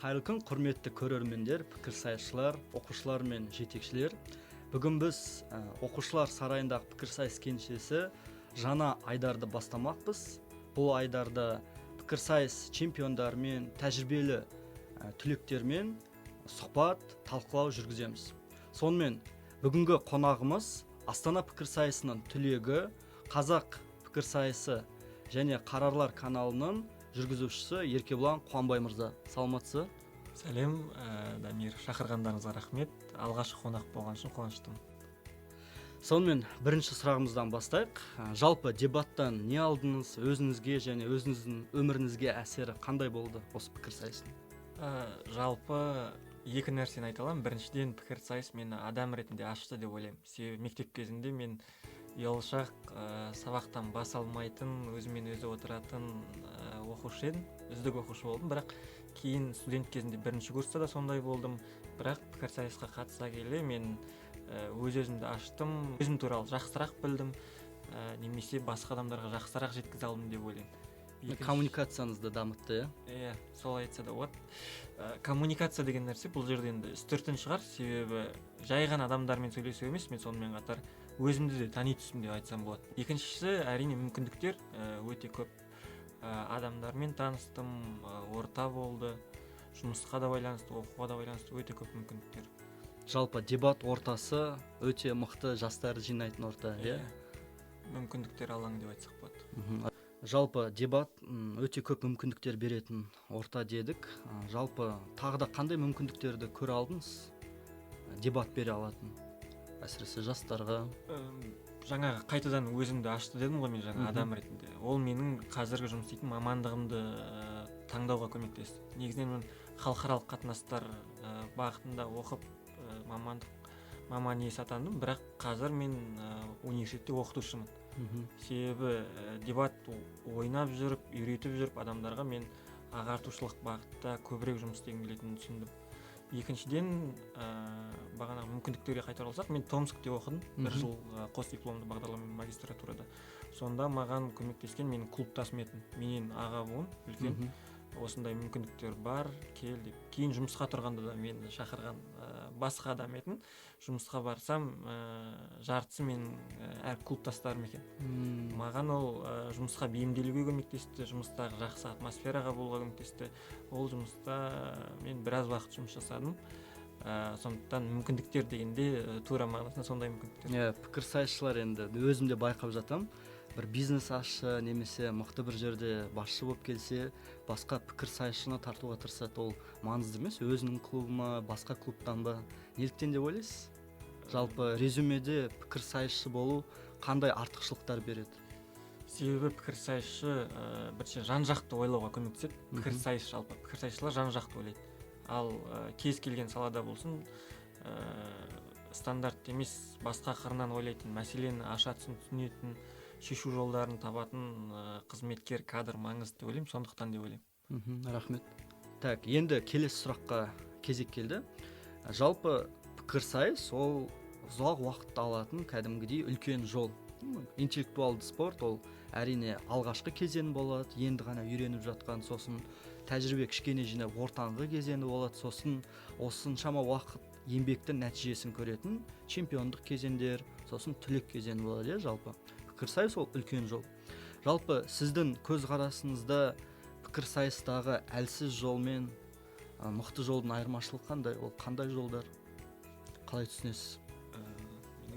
Қайырлы күн, құрметті көрермендер, пікірсайысшылар, оқушылар мен жетекшілер. Бүгін біз оқушылар сарайындағы пікірсайыс кеңсесі жаңа айдарды бастамақпыз. Бұл айдарда пікірсайыс чемпиондармен, тәжірибелі түлектермен сұхбат, талқылау жүргіземіз. Сонымен бүгінгі қонағымыз Астана пікірсайысының түлегі, Қазақ пікірсайысы және Қарарлар каналының жүргізушісі Еркебұлан Қуанбай мырза. Саламатсыз? Сәлем, Дамир, шақырғандарыңызға рахмет. Алғашқы қонақ болған үшін қуаныштымын. Сонымен бірінші сұрағымыздан бастайық. Жалпы дебаттан не алдыңыз, өзіңізге және өзіңіздің өміріңізге әсері қандай болды осы пікірсайыстың? Жалпы екі нәрсені айта аламын. Біріншіден, пікірсайыс мені адам ретінде ашты деп ойлаймын. Себебі мектеп кезінде мен ұялшақ, сабақтан бас алмайтын, өзімен өзі отыратын оқушы едім, үздік оқушы болдым. Бірақ кейін студент кезінде бірінші курста да сондай болдым. Бірақ пікірсайысқа қатыса келе мен өз-өзімді аштым, өзім туралы жақсырақ білдім, немесе басқа адамдарға жақсырақ жеткізе алдым деп ойлаймын. Коммуникацияңызды дамытты, иә? Солай айтса да болады. Коммуникация деген нәрсе бұл жерде енді үстіртін шығар, себебі жай ғана адамдармен сөйлесу емес, мен сонымен қатар өзімді де тани түстім деп айтсам болады. Екіншісі, әрине мүмкіндіктер, өте көп адамдармен таныстым, орта болды, жұмысқа да байланысты, оқуға да байланысты өте көп мүмкіндіктер. Жалпы дебат ортасы өте мықты жастарды жинайтын орта, иә? Мүмкіндіктер алаңы деп айтсақ болады. Жалпы дебат өте көп мүмкіндіктер беретін орта дедік. Жалпы тағы да қандай мүмкіндіктерді көре алдыңыз дебат бере алатын, әсіресе жастарға? Жаңағы қайтадан өзімді ашты дедім ғой мен жаңа адам ретінде. Ол менің қазіргі жұмыс істейтін мамандығымды таңдауға көмектесті. Негізінен мен халықаралық қатынастар бағытында оқып маман иесі атандым, бірақ қазір мен университетте оқытушымын. Себебі дебат ойнап жүріп, үйретіп жүріп адамдарға мен ағартушылық бағытта көбірек жұмыс істегім келетінін түсіндім. Екіншіден, бағанағы мүмкіндіктерге қайтар болсақ, мен Томскте оқыдым, бір жыл қос дипломды бағдарламамен магистратурада. Сонда маған көмектескен менің клубтасым еді, менен аға буын, үлкен. Осындай мүмкіндіктер бар, кел деп. Кейін жұмысқа тұрғанда да мені шақырған басқа адам етін. Жұмысқа барсам, жартысы мен әр клубтастарым екен. Маған ол жұмысқа бейімделуге көмектесті, жұмыстағы жақсы атмосфераға болуға көмектесті. Ол жұмыста мен біраз уақыт жұмыс жасадым. Сондықтан мүмкіндіктер дегенде тура мағынасында сондай мүмкіндіктер. Пікірсайысшылар енді өзім де байқап жатам. Бір бизнес ашшы немесе мықты бір жерде басшы болып келсе, басқа пікірсайысшыны тартуға тырысады. Ол маңызды емес, өзінің клубыма, басқа клубтан ба? Неліктен деп ойлайсыз? Жалпы резюмеде пікірсайысшы болу қандай артықшылықтар береді? Себебі пікірсайысшы бірінші жан-жақты ойлауға көмектеседі. Пікірсайысшылар жан-жақты ойлайды. Ал кез келген салада болсын, стандарт емес, басқа қырынан ойлайтын, мәселені аша түсінетін, шешу жолдарын табатын қызметкер, кадр маңызды деп ойлаймын, сондықтан деп ойлаймын. Рахмет. Так, енді келесі сұраққа кезек келді. Жалпы пікірсайыс ол ұзақ уақытты алатын кәдімгідей үлкен жол. Интеллектуалды спорт ол әрине алғашқы кезең болады, енді ғана үйреніп жатқан, сосын тәжірибе кішкене жинап ортаңғы кезеңі болады, сосын осыншама уақыт еңбектің нәтижесін көретін чемпиондық кезеңдер, сосын түлек кезеңі болады, жалпы. Пікірсайыс ол үлкен жол. Жалпы сіздің көзқарасыңызда пікірсайыстағы әлсіз жол мен мықты жолдың айырмашылығы қандай? Ол қандай жолдар? Қалай түсінесіз?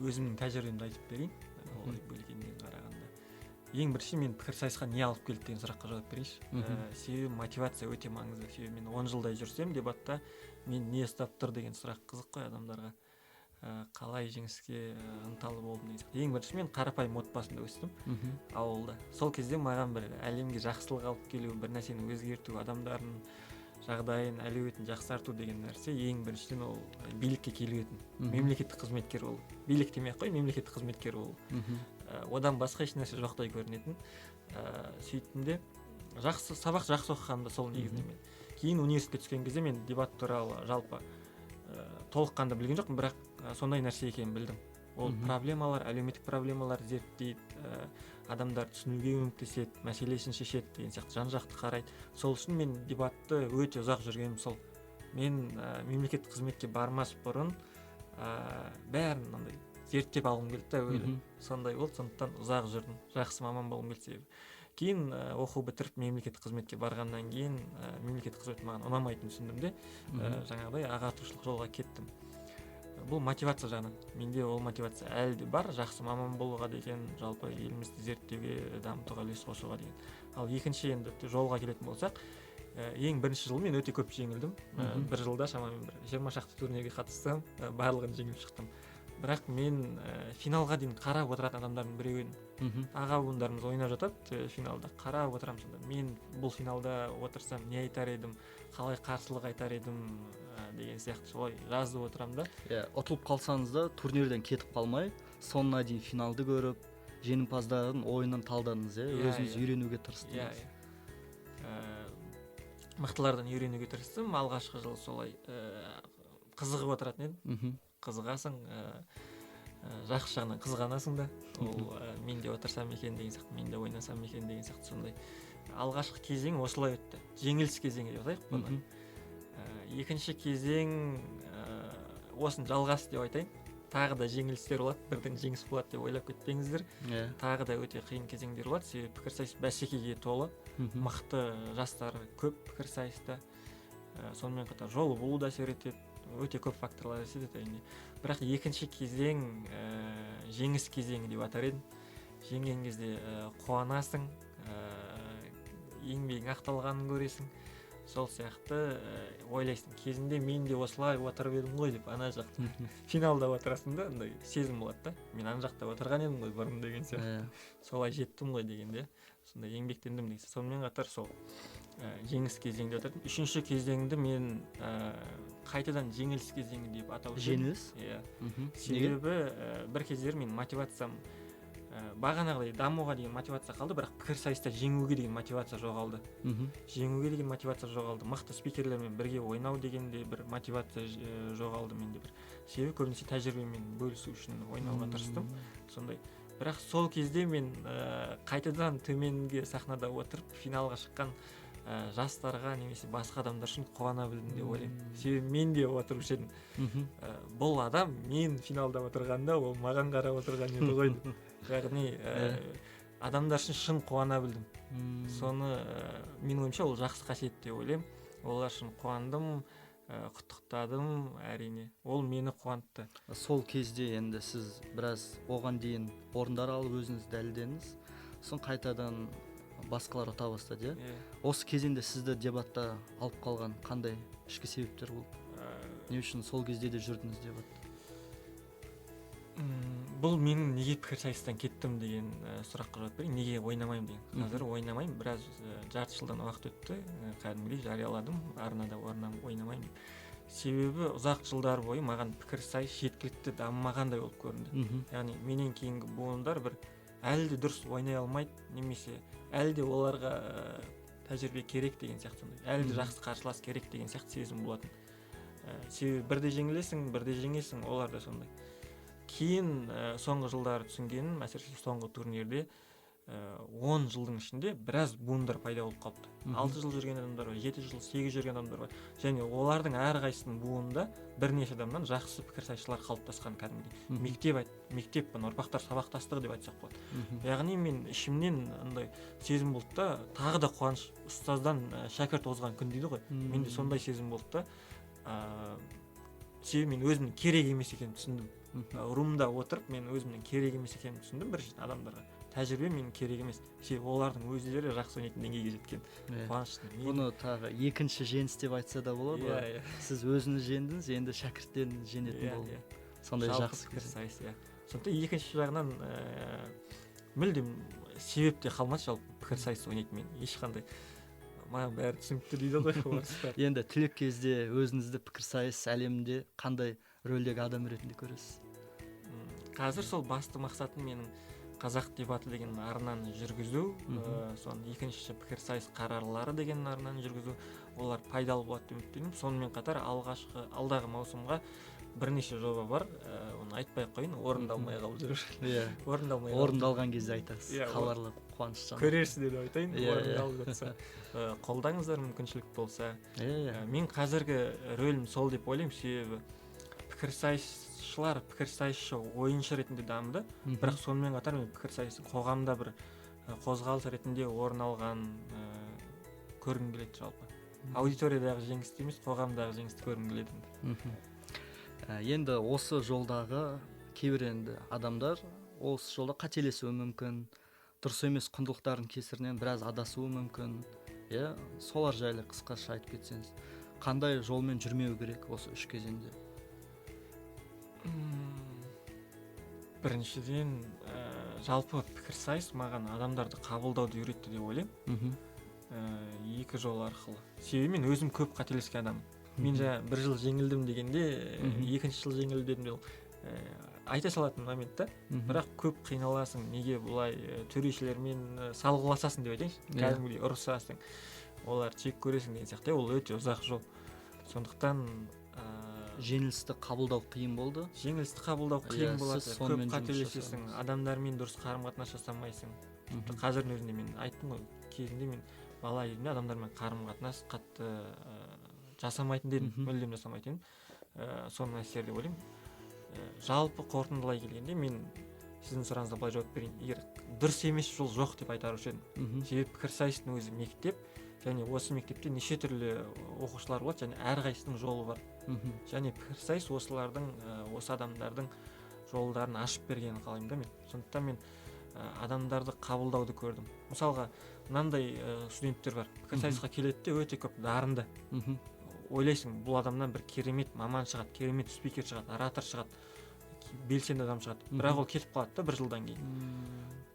Өзімнің тәжірибемді айтып берейін, олай бөлгеннен қарағанда. Ең бірінші мен пікірсайысқа не алып келді деген сұраққа жауап берейінші. Себебі мотивация өте маңызды. Себебі мен 10 жылдай жүрсем дебатта, мен не ұстап тұр деген сұрақ қызық қой адамдарға. Қалай жеңіске ынталы болдым деген сияқты. Ең бірінші мен қарапайым отбасында өстім, ауылда. Сол кезде маған бір әлемге жақсылық алып келу, бір нәрсені өзгерту, адамдардың жағдайын, әлеуетін жақсарту деген нәрсе ең біріншіден ол билікке келетін, мемлекеттік қызметкер болу. Билік демей ақ қой, мемлекеттік қызметкер болу. Одан басқа еш нәрсе жоқтай көрінетін. Сөйтінде сабақ жақсы оқығанда сол негізінде мен. Кейін университетке түскен кезде мен дебат туралы жалпы толыққанды білген жоқпын, бірақ сондай нәрсе екенін білдім. Ол проблемалар, әлеуметтік проблемалар зерттейді, адамдар түсінуге көмектеседі, мәселесін шешеді деген сияқты жан-жақты қарайды. Сол үшін мен дебатты өте ұзақ жүргенім сол. мен мемлекеттік қызметке бармас бұрын бәрін мынандай зерттеп алғым келді да өзі. Сондай болды, сондықтан ұзақ жүрдім, жақсы маман болғым келді себебі. Кейін оқу бітіріп мемлекеттік қызметке барғаннан кейін мемлекеттік қызмет маған ұнамайтынын түсіндім де жаңағыдай ағартушылық жолға кеттім. Бұл мотивация жағынан. Менде ол мотивация әлі де бар, жақсы маман болуға деген, жалпы елімізді зерттеуге, дамытуға үлес қосуға деген. Ал екінші енді жолға келетін болсақ, ең бірінші жыл мен өте көп жеңілдім. Бір жылда шамамен 20 шақты турнирге қатыстым, барлығын жеңіп шықтым. Бірақ мен финалға дейін қарап отыратын адамдардың біреуін. Аға буындарымыз ойнап жатады финалда, қарап отырамын сонда. Мен бұл финалда отырсам не айтар едім, қалай қарсылық айтар едім деген сияқты солай жазып отырамын да. Ұтылып қалсаңыз да турнирден кетіп қалмай, соңына дейін финалды көріп, жеңімпаздардың ойынын талдадыңыз, өзіңіз үйренуге тырыстыңыз. Мықтылардан үйренуге тырыстым. Алғашқы жыл солай қызығып отыратын едім. Қызығасың, жақсы жағынан қызғанасың да. Ол мен де отырсам екен деген сияқты, мен де ойнасам екен деген сияқты сондай. Алғашқы кезең осылай өтті. Жеңіліс кезеңі деп айтайық бұны. Екінші кезең осын жалғас деп айтайын. Тағы да жеңілістер болады, бірден жеңіс болады деп ойлап кетпеңіздер. Тағы да өте қиын кезеңдер болады, себебі пікірсайыс бәсекеге толы. Мықты жастар көп пікірсайыста. Сонымен қатар жолы болу да әсер етеді. Өте көп факторлар әсер етеді. Бірақ екінші кезең жеңіс кезеңі деп атар едім. Жеңген кезде қуанасың, еңбегің ақталғанын көресің. Сол сияқты ойлайсың, кезінде мен де осылай отырып едім ғой деп, ана жақта финалда отырасың да, андай сезім болады да. Мен ана жақта отырған едім ғой бұрын деген сияқты. Солай жеттім ғой дегенде, сондай еңбектендім деген. Сонымен қатар сол жеңіс кезеңде отырдым. Үшінші кезеңді мен қайтадан жеңіліс кезеңі деп атау үшін. Жеңіліс? Себебі бір кездер мен мотивациям бағанағыдай дамуға деген мотивация қалды, бірақ пікірсайыста жеңуге деген мотивация жоғалды. Жеңуге деген мотивация жоғалды. Мықты спикерлермен бірге ойнау дегенде бір мотивация жоғалды менде бір. Себебі көбінесе тәжірибемен бөлісу үшін ойнауға тырыстым. Сондай. Бірақ сол кезде мен қайтадан төменгі сахнада отырып финалға шыққан жастарға немесе басқа адамдар үшін қуана білдім деп ойлаймын. Себебі мен де отырушы едім. Бұл адам мен финалда отырғанда ол маған қарап отырған еді ғой. Яғни адамдар үшін шын қуана білдім. Соны менің ойымша ол жақсы қасиет деп ойлаймын. Олар үшін қуандым, құттықтадым, әрине. Ол мені қуантты. Сол кезде енді сіз біраз оған дейін орындар алып өзіңіз дәлелдеңіз. Соң қайтадан басқалар ұта бастады, Осы кезеңде сізді дебатта алып қалған қандай ішкі себептер болды? Не үшін сол кезде де жүрдіңіз дебатта? Бұл менің неге пікірсайыстан кеттім деген сұраққа жауап берейін. Неге ойнамаймын деген. Қазір ойнамаймын, біраз жарты жылдан уақыт өтті. Кәдімгідей жарияладым, арнада ойнамаймын. Себебі ұзақ жылдар бойы маған пікірсайыс жеткілікті дамымағандай болып көрінді. Яғни менен кейінгі буындар бір әлі де дұрыс ойнай алмайды, немесе әлі де оларға тәжірибе керек деген сияқты, әлі де жақсы қарсылас керек деген сияқты сезім болатын. Себебі бірде жеңілесің, бірде жеңесің, олар да сондай. Кейін соңғы жылдары түсінгенім, әсіресе соңғы турнирде 10 жылдың ішінде біраз буындар пайда болып қалыпты. 6 жыл жүрген адамдар бар, 7 жыл, 8 жүрген адамдар бар. Және олардың әрқайсысының буынында бірнеше адамнан жақсы пікірсайысшылар қалыптасқан кәдімгідей. Мектеп ұрпақтар сабақтастығы деп айтсақ болады. Яғни мен ішімнен андай сезім болды да, тағы да қуаныш, ұстаздан шәкірт озған күн дейді ғой. Менде сондай сезім болды да, себебі мен өзімнің керек емес екенін түсіндім. Румда отырып мен өзімнің керек емес екенін түсіндім біріншіден адамдарға. Тәжірибе менің керек емес. Себебі олардың өздері жақсы ойнайтын деңгейге жеткен. Қуаныштымын. Бұны тағы екінші жеңіс деп айтса да болады ғой. Сіз өзіңіз жеңдіңіз, енді шәкірттерін жеңетін болды. Сондай жақсы пікірсайыс. Сондықтан екінші жағынан мүлдем себеп те қалмады жалпы пікірсайыс ойнайтын мен. Ешқандай маған бәрі түсінікті дейді ғой орыстар. Енді түлек кезде өзіңізді пікірсайыс әлемінде қандай рөлдегі адам ретінде көресіз? Қазір сол басты мақсатым менің қазақ дебаты деген арнаны жүргізу, соның екінші пікірсайыс қарарлары деген арнаны жүргізу, олар пайдалы болады деп үміттенемін. Сонымен қатар алдағы маусымға бірнеше жоба бар, оны айтпай ақ қояйын, орындалмай қалып жүр. Иә. Орындалмай қалып Орындалған кезде айтасыз. Иә, Хабарлап қуаныштан. көрерсіздер деп айтайын, Иә, орындалып жатса. Қолдаңыздар мүмкіншілік болса. Иә. Мен қазіргі рөлім сол деп ойлаймын, себебі пікірсайысшы ойыншы ретінде дамыды, бірақ сонымен қатар мен пікірсайыстың қоғамда бір қозғалыс ретінде орын алған көргім келеді жалпы. Аудиториядағы жеңісті емес, қоғамдағы жеңісті көргім келеді. Енді осы жолдағы кейбір енді адамдар осы жолда қателесуі мүмкін, дұрыс емес құндылықтардың кесірінен біраз адасуы мүмкін. Иә, солар жайлы қысқаша айтып кетсеңіз, қандай жолмен жүрмеу керек осы үш кезеңде? Біріншіден, жалпы пікірсайыс маған адамдарды қабылдауды үйретті деп ойлаймын. Екі жол арқылы. Себебі мен өзім көп қателескен адаммын. Мен бір жыл жеңілдім дегенде, екінші жыл жеңілдім деп айта салатын момент та, бірақ көп қиналасың, неге бұлай төрешілермен салғыласасың деп айтайыншы, кәдімгідей ұрысасың, олар чек көресің деген сияқты. Ол өте ұзақ жол. Сондықтан жеңілісті қабылдау қиын болды. Жеңілісті қабылдау қиын болады, көп қателесесің, адамдармен дұрыс қарым-қатынас жасамайсың. Қазірдің өзінде мен айттым ғой, кезінде мен бала кезімде адамдармен қарым-қатынас қатты жасамайтын дедім, мүлдем жасамайтын. Соның әсері деп ойлаймын. Жалпы қорытындылай келгенде мен сіздің сұрағыңызға былай жауап берейін. Егер дұрыс емес жол жоқ деп айтарушы едім. Себебі пікірсайыстың өзі мектеп, және осы мектепте неше түрлі оқушылар болады, және әрқайсысының жолы бар. Және пікірсайыс осы адамдардың жолдарын ашып бергенін қалаймын да мен. Сондықтан мен адамдарды қабылдауды көрдім. Мысалға, мынандай студенттер бар. Пікірсайысқа келеді де өте көп дарынды. Ойлайсың, бұл адамнан бір керемет маман шығады, керемет спикер шығады, оратор шығады, белсенді адам шығады. Бірақ ол кетіп қалады да бір жылдан кейін.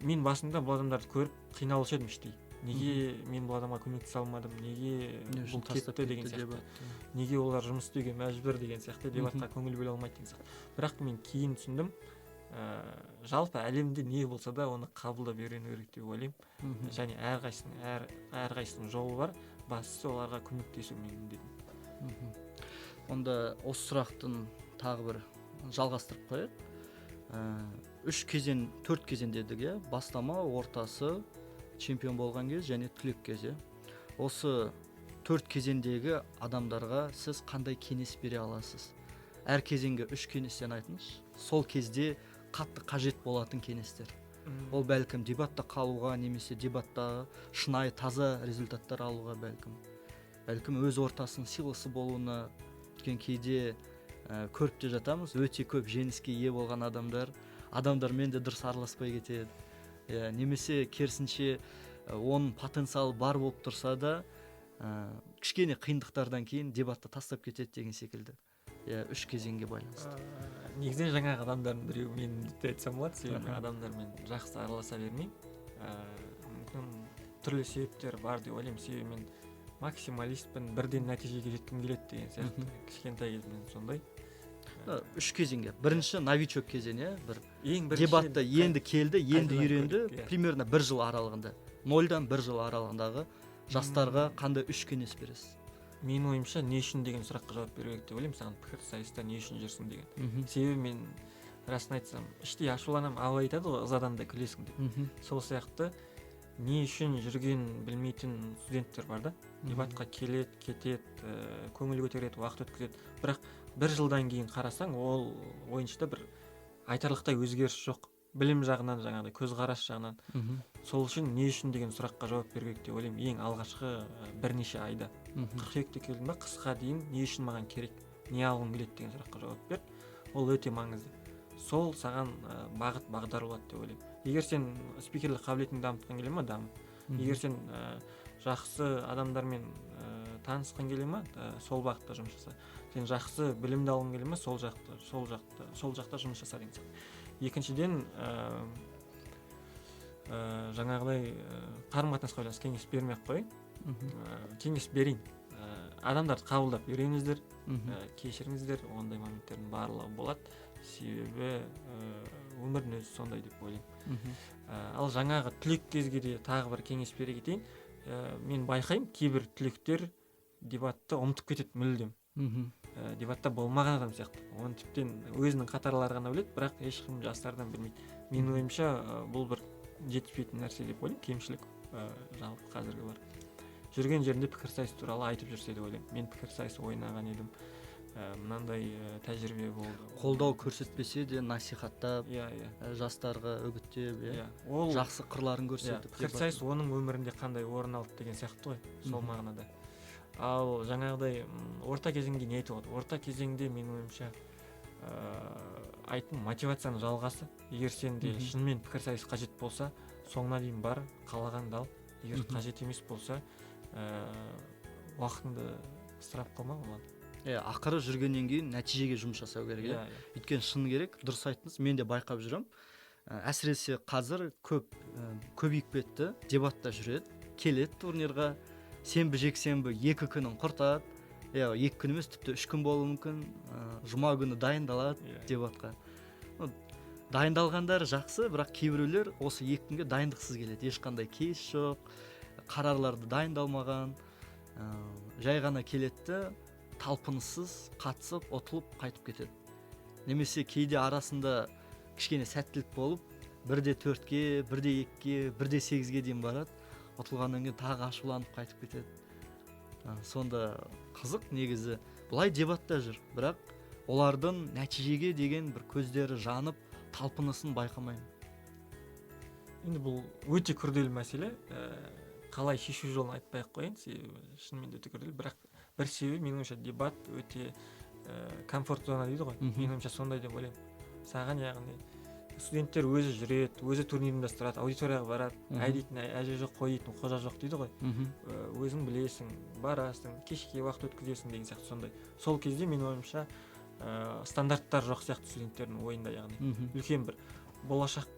Мен басында бұл адамдарды көріп қиналушы едім іштей. Неге мен бұл адамға көмектесе алмадым, неге бұл кетті деген сияқты, неге олар жұмыс істеуге мәжбүр деген сияқты, дебатқа көңіл бөле алмайды деген сияқты. Бірақ мен кейін түсіндім, жалпы әлемде не болса да оны қабылдап үйрену керек деп ойлаймын. Және әрқайсысының жолы бар, бастысы оларға көмектесу менің міндетім. Онда осы сұрақтың тағы бір жалғастырып қояйық. 4 кезең дедік, бастама, ортасы, чемпион болған кез және түлек кезі. Осы 4 кезеңдегі адамдарға сіз қандай кеңес бере аласыз? Әр кезеңге 3 кеңестен айтыңыз. Сол кезде қатты қажет болатын кеңестер. Ол бәлкім дебатта қалуға, немесе дебаттағы шынайы таза результаттар алуға бәлкім өз ортасының сыйлысы болуына. Өткен кейде көріп те жатамыз, өте көп жеңіске ие болған адамдармен де дұрыс араласпай кетеді. Немесе керісінше оның потенциалы бар болып тұрса да, кішкене қиындықтардан кейін дебатты тастап кетеді деген секілді. 3 кезеңге байланысты. Негізінен жаңағы адамдардың біреуі мен деп айтсам болады, себебі адамдармен жақсы араласа бермеймін. Мүмкін түрлі себептер бар деп ойлаймын, себебі мен максималистпін, бірден нәтижеге жеткім келеді деген сияқты. Кішкентай кезімнен сондай. 3 кезеңге. Бірінші новичок кезеңі, дебатта енді келді, енді үйренді, примерно 1 жыл аралығында, 0-дан 1 жыл аралығындағы жастарға қандай 3 кеңес бересіз? Менің ойымша, не үшін деген сұраққа жауап беру керек деп ойлаймын, саған пікірсайыста не үшін жүрсің деген. Себебі мен расын айтсам, іштей ашуланамын, ал айтады ғой, ызадан да күлесің деп. Сол сияқты не үшін жүрген білмейтін студенттер бар да. Дебатқа келеді, кетеді, көңіл көтереді, уақыт өткізеді. Бірақ 1 жылдан кейін қарасаң, ол ойыншыда бір айтарлықтай өзгеріс жоқ. Білім жағынан, жаңағыдай көзқарас жағынан. Сол үшін не үшін деген сұраққа жауап беру керек деп ойлаймын. Ең алғашқы бірнеше айда. Қыркүйекте келдім ба, қысқа дейін не үшін маған керек, не алғым келеді деген сұраққа жауап бер. Ол өте маңызды. Сол саған бағыт бағдар болады деп ойлаймын. Егер сен спикерлік қабілетіңді дамытқан келе ма, дамы. Егер сен жақсы адамдармен танысқан келе ма, сол бағытта жұмыс жаса. Сен жақсы білімді алғың келе ма, сол жақта жұмыс жаса деген сияқты. Екіншіден, жаңағыдай қарым-қатынасқа байланысты кеңес бермей-ақ қояйын. Кеңес берейін. Адамдарды қабылдап үйреніңіздер, кешіріңіздер, ондай моменттердің барлығы болады. Себебі өмірдің өзі сондай деп ойлаймын. Ал жаңағы түлек кезге де тағы бір кеңес бере кетейін. Мен байқаймын, кейбір түлектер дебатты ұмытып кетеді мүлдем. дебатта болмаған адам сияқты. Оны тіптен өзінің қатарлары ғана біледі, бірақ ешкім жастардан білмейді. Менің ойымша бұл бір жетіспейтін нәрсе деп ойлаймын, кемшілік жалпы қазіргі бар. Жүрген жерінде пікірсайыс туралы айтып жүрсе деп ойлаймын. Мен пікірсайыс ойнаған едім, мынандай тәжірибе болды. Қолдау көрсетпесе де насихаттап, Иә. жастарға үгіттеп, Ол жақсы қырларын көрсетіп. пікірсайыс оның өмірінде қандай орын алды деген сияқты ғой, сол мағынада. Ал жаңағыдай орта кезеңде не айтып отыр? Орта кезеңде менің ойымша айттым, мотивацияның жалғасы. Егер сенде шынымен пікірсайыс қажет болса, соңына дейін бар, қалағанды ал. Егер қажет емес болса, уақытыңды ысырап қылма оған. Ақыры жүргеннен кейін нәтижеге жұмыс жасау керек. Өйткені шыны керек, дұрыс айттыңыз, мен де байқап жүрмін. Әсіресе қазір көбейіп кетті, дебатта жүреді, келеді турнирға, сенбі жексенбі 2 күнін құртады. 2 күн емес, тіпті 3 күн болуы мүмкін. Жұма күні дайындалады дебатқа. Дайындалғандары жақсы, бірақ кейбіреулер осы 2 күнге дайындықсыз келеді. Ешқандай кейс жоқ, қарарларды дайындалмаған, жай ғана келеді, талпыныссыз қатысып, ұтылып қайтып кетеді. Немесе кейде арасында кішкене сәттілік болып, 1-4-ге, 1-2-ге, 1-8-ге дейін барады. Ұтылғаннан кейін тағы ашуланып қайтып кетеді. Сонда қызық негізі. Бұлай дебатта жүр, бірақ олардың нәтижеге деген бір көздері жанып, талпынысын байқамаймын. Енді бұл өте күрделі мәселе. Қалай шешу жолын айтпай-ақ қояйын, себебі шынымен де өте күрделі, бірақ бір себебі менің ойымша дебат өте комфорт зона дейді ғой. Менің ойымша сондай деп ойлаймын. Саған яғни студенттер өзі жүреді, өзі турнир ұйымдастырады, аудиторияға барады, әй дейтін әже жоқ, қой дейтін қожа жоқ дейді ғой. Өзің білесің, барасың, кешке уақыт өткізесің деген сияқты сондай. Сол кезде менің ойымша стандарттар жоқ сияқты студенттердің ойында, яғни үлкен бір болашақ,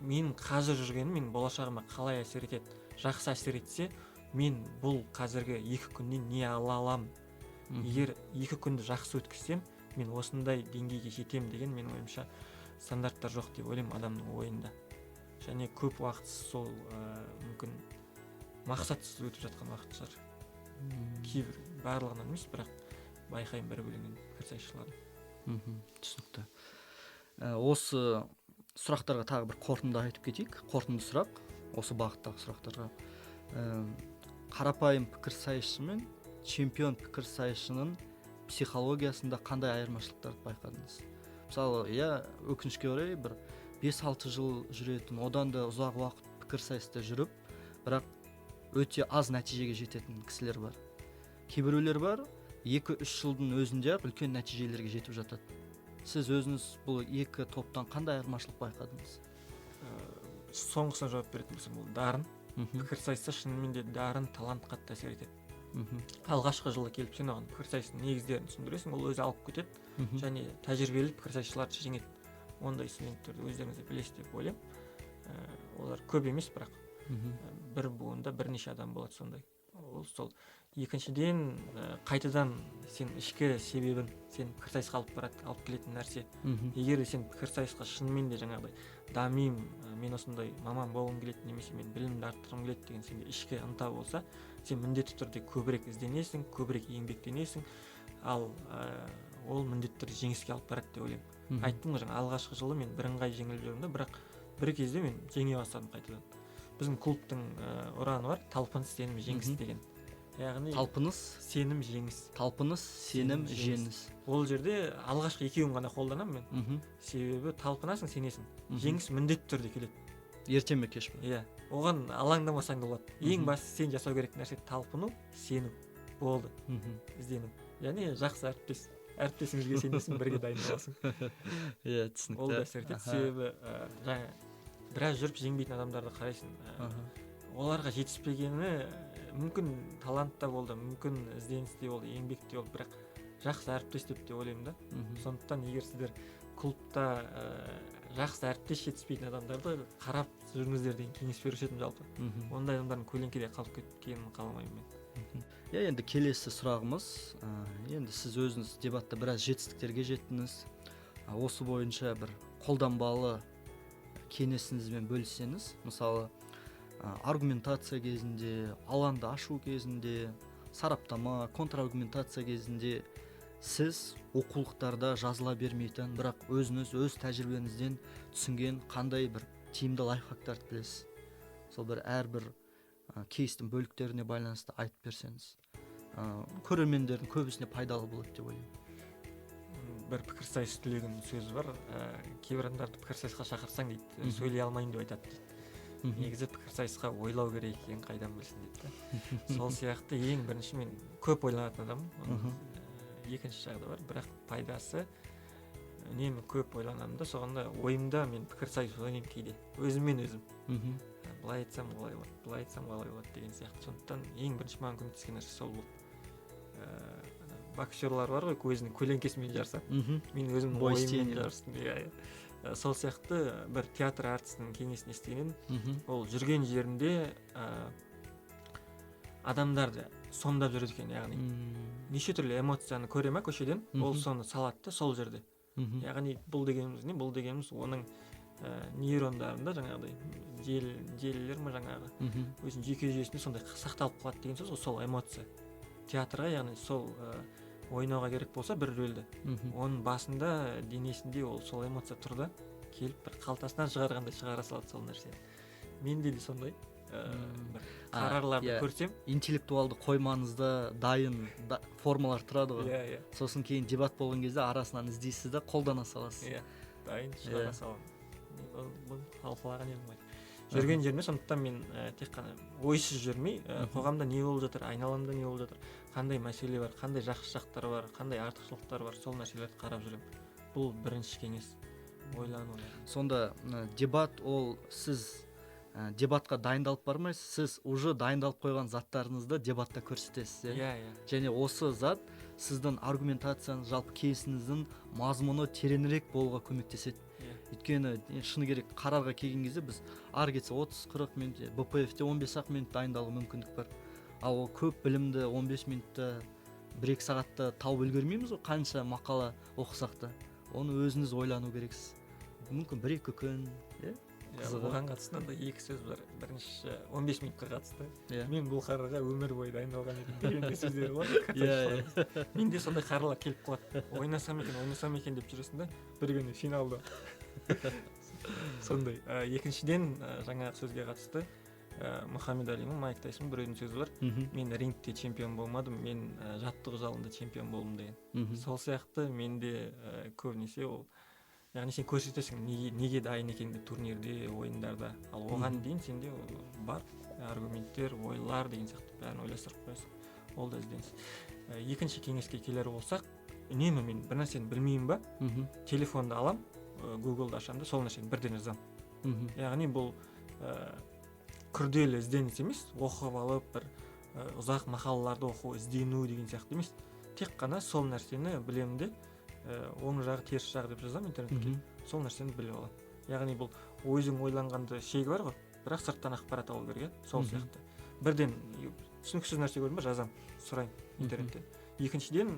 мен қазір жүргенім менің болашағыма қалай әсер етеді. Жақсы әсер етсе, мен бұл қазіргі 2 күннен не ала аламын. Егер 2 күнді жақсы өткізсем, мен осындай деңгейге жетемін деген менің ойымша стандарттар жоқ деп ойлаймын адамның ойында. Және көп уақытсыз сол мүмкін мақсатсыз өтіп жатқан уақыт шығар. Кейбір барлығынан емес, бірақ байқаймын бір-бірінен пікірсайысшылардың. Түсінікті. Осы сұрақтарға тағы бір қорытынды айтып кетейік. Қорытынды сұрақ, осы бағыттағы сұрақтарға. Қарапайым пікірсайысшы мен чемпион пікірсайысшының психологиясында қандай айырмашылықтарды байқадыңыз? Мысалы, өкінішке орай бір 5-6 жыл жүретін, одан да ұзақ уақыт пікірсайыста жүріп, бірақ өте аз нәтижеге жететін кісілер бар. Кейбіреулер бар, 2-3 жылдың өзінде үлкен нәтижелерге жетіп жатады. Сіз өзіңіз бұл 2 топтан қандай айырмашылық байқадыңыз? Соңғысына жауап беретін болсам, бұл дарын. Пікірсайыста шынымен де дарын, талант қатты әсер етеді. Алғашқы жылы келіп сен оған пікірсайыстың негіздерін түсіндіресің, ол өзі алып кетеді, және тәжірибелі пікірсайысшыларды жеңеді. Ондай студенттерді өздеріңіз білесіз деп ойлаймын. Олар көп емес, бірақ бір буында бірнеше адам болады сондай. Ол сол. Екіншіден, қайтадан сен ішкі себебін, сен пікірсайысқа алып келетін нәрсе. Егер сен пікірсайысқа шынымен де жаңағыдай дамимын, мен осындай маман болғым келеді, немесе мен білімді арттырғым келеді деген сенде ішкі ынта болса, сен міндетті түрде көбірек ізденесің, көбірек еңбектенесің, ал ол міндетті түрде жеңіске алып барады деп ойлаймын. Айттым ғой, жаңа алғашқы жылы мен бірыңғай жеңіліп жүрдім, бірақ бір кезде мен жеңе бастадым қайтадан. Біздің клубтың ұраны бар, талпыныс, сенім, жеңіс деген. Яғни талпыныс, сенім, жеңіс. Талпыныс, сенім, жеңіс. Ол жерде алғашқы екеуін ғана қолданамын мен. Себебі талпынасың, сенесің. Жеңіс міндетті түрде келеді. Ерте ме кеш пе? Оған алаңдамасаң да болады. Ең бастысы сен жасау керек нәрсе талпыну, сенім. Болды. Іздену. Және жақсы әріптес. Әріптесіңізге сенесің, бірге дайындаласың. Түсінікті. Ол да әсер етеді. Себебі біраз жүріп жеңбейтін адамдарды қарайсың. Оларға жетіспегені мүмкін талантта болды, мүмкін ізденісте болды, еңбекте болды, бірақ жақсы әріптес деп те ойлаймын да. Сондықтан егер сіздер клубта жақсы әріптес жетіспейтін адамдарды қарап жүріңіздер деген кеңес беруші едім жалпы. Ондай адамдардың көлеңкеде қалып кеткенін қаламаймын мен. Енді келесі сұрағымыз, енді сіз өзіңіз дебатта біраз жетістіктерге жеттіңіз. Осы бойынша бір қолданбалы кеңесіңізбен бөліссеңіз, мысалы аргументация кезінде, алаңды ашу кезінде, сараптама, контраргументация кезінде сіз оқулықтарда жазыла бермейтін, бірақ өзіңіз өз тәжірибеңізден түсінген қандай бір тиімді лайфхактарды білесіз? Сол бір әрбір кейстің бөліктеріне байланысты айтып берсеңіз, көрермендердің көбісіне пайдалы болады деп ойлаймын. Бір пікірсайыс түлеген сөз бар, кейбір адамдарды пікірсайысқа шақырсаң дейді, сөйлей алмайын деп айтады дейді. Негізі пікірсайысқа ойлау керек екенін қайдан білсін дейді. Сол сияқты ең бірінші мен көп ойланатын адаммын. Екінші жағы бар, бірақ пайдасы үнемі көп ойланамын да, соғанда ойымда мен пікірсайыс ойнаймын кейде, өзіммен өзім. Былай айтсам қалай болады, былай айтсам қалай болады деген сияқты. Сондықтан ең бірінші маған көмектескен нәрсе сол болды. Боксерлар бар ғой, өзінің көлеңкесімен жарысады. Мен өзімнің ойыммен жарыстым. Сол сияқты бір театр әртісінің кеңесін естігеннен, ол жүрген жерінде адамдарды сомдап жүреді екен, яғни неше түрлі эмоцияны көре ма көшеден, ол соны салады да сол жерде. Яғни бұл дегеніміз не? Бұл дегеніміз оның нейрондарында жаңағыдай желілер ме жаңағы өзінің жүйке жүйесінде сондай сақталып қалады деген сөз ғой, сол эмоция. Театрға, яғни сол ойнауға керек болса бір рөлді, оның басында денесінде ол сол эмоция тұрда келіп бір қалтасынан шығарғандай шығара салады сол нәрсені. Менде де сондай бір қарарларды көрсем, интеллектуалды қоймаңызда дайын формалар тұрады ғой. Сосын кейін дебат болған кезде арасынан іздейсіз де қолдана саласыз. Дайын шығара саламын. Бұл талқылаған едім ғой. Жүрген жеріне, сондықтан мен тек қана ойсыз жүрмей, қоғамда не болып жатыр, айналамда не болып жатыр, қандай мәселе бар, қандай жақсы жақтары бар, қандай артықшылықтары бар, сол нәрселерді қарап жүремін. Бұл бірінші кеңес, ойлану. Сонда дебат, ол сіз дебатқа дайындалып бармайсыз, сіз уже дайындалып қойған заттарыңызды дебатта көрсетесіз. Және осы зат сіздің аргументацияңыз, жалпы кейсіңіздің мазмұны тереңірек болуға көмектеседі. Өйткені шыны керек, қарарға келген кезде біз ары кетсе 30-40 минут, БПФ-те 15-ақ минут дайындалуға мүмкіндік бар. Ал ол көп білімді 15 минутта, 1-2 сағатта тауып үлгермейміз ғой, қанша мақала оқысақ та. Оны өзіңіз ойлану керексіз. Мүмкін 1-2 күн, оған қатысты да екі сөз бар. Бірінші 15 минутқа қатысты. Мен бұл қарарға өмір бойы дайындалған едім деген сөздер бар. Менде сондай қаралар келіп қалады. Ойнасам екен деп жүресің да, бір күні финалда. Сондай. Екіншіден жаңа сөзге қатысты Мұхаммед Али мен Майк Тайсон біреудің сөзі бар. Мен рингте чемпион болмадым, мен жаттығу залында чемпион болдым деген. Сол сияқты менде көбінесе ол, яғни сен көрсетесің неге дайын екеніңді турнирде, ойындарда. Ал оған дейін сенде бар аргументтер, ойлар деген сияқты бәрін ойластырып қоясың. Ол да ізденіс. Екінші кеңеске келер болсақ, үнемі мен бір нәрсені білмеймін ба, телефонды алам, Google-да ашамын да сол нәрсені бірден жазамын. Яғни бұл күрделі ізденіс емес, оқып алып бір ұзақ мақалаларды оқу, іздену деген сияқты емес. Тек қана сол нәрсені білемін де, оң жағы, теріс жағы деп жазамын интернетке. Сол нәрсені біліп аламын. Яғни бұл өзің ойланғанды шегі бар ғой, бірақ сырттан ақпарат алу керек, сол сияқты. Бірден түсініксіз нәрсе көрдім ба, жазамын, сұраймын интернеттен. Екіншіден,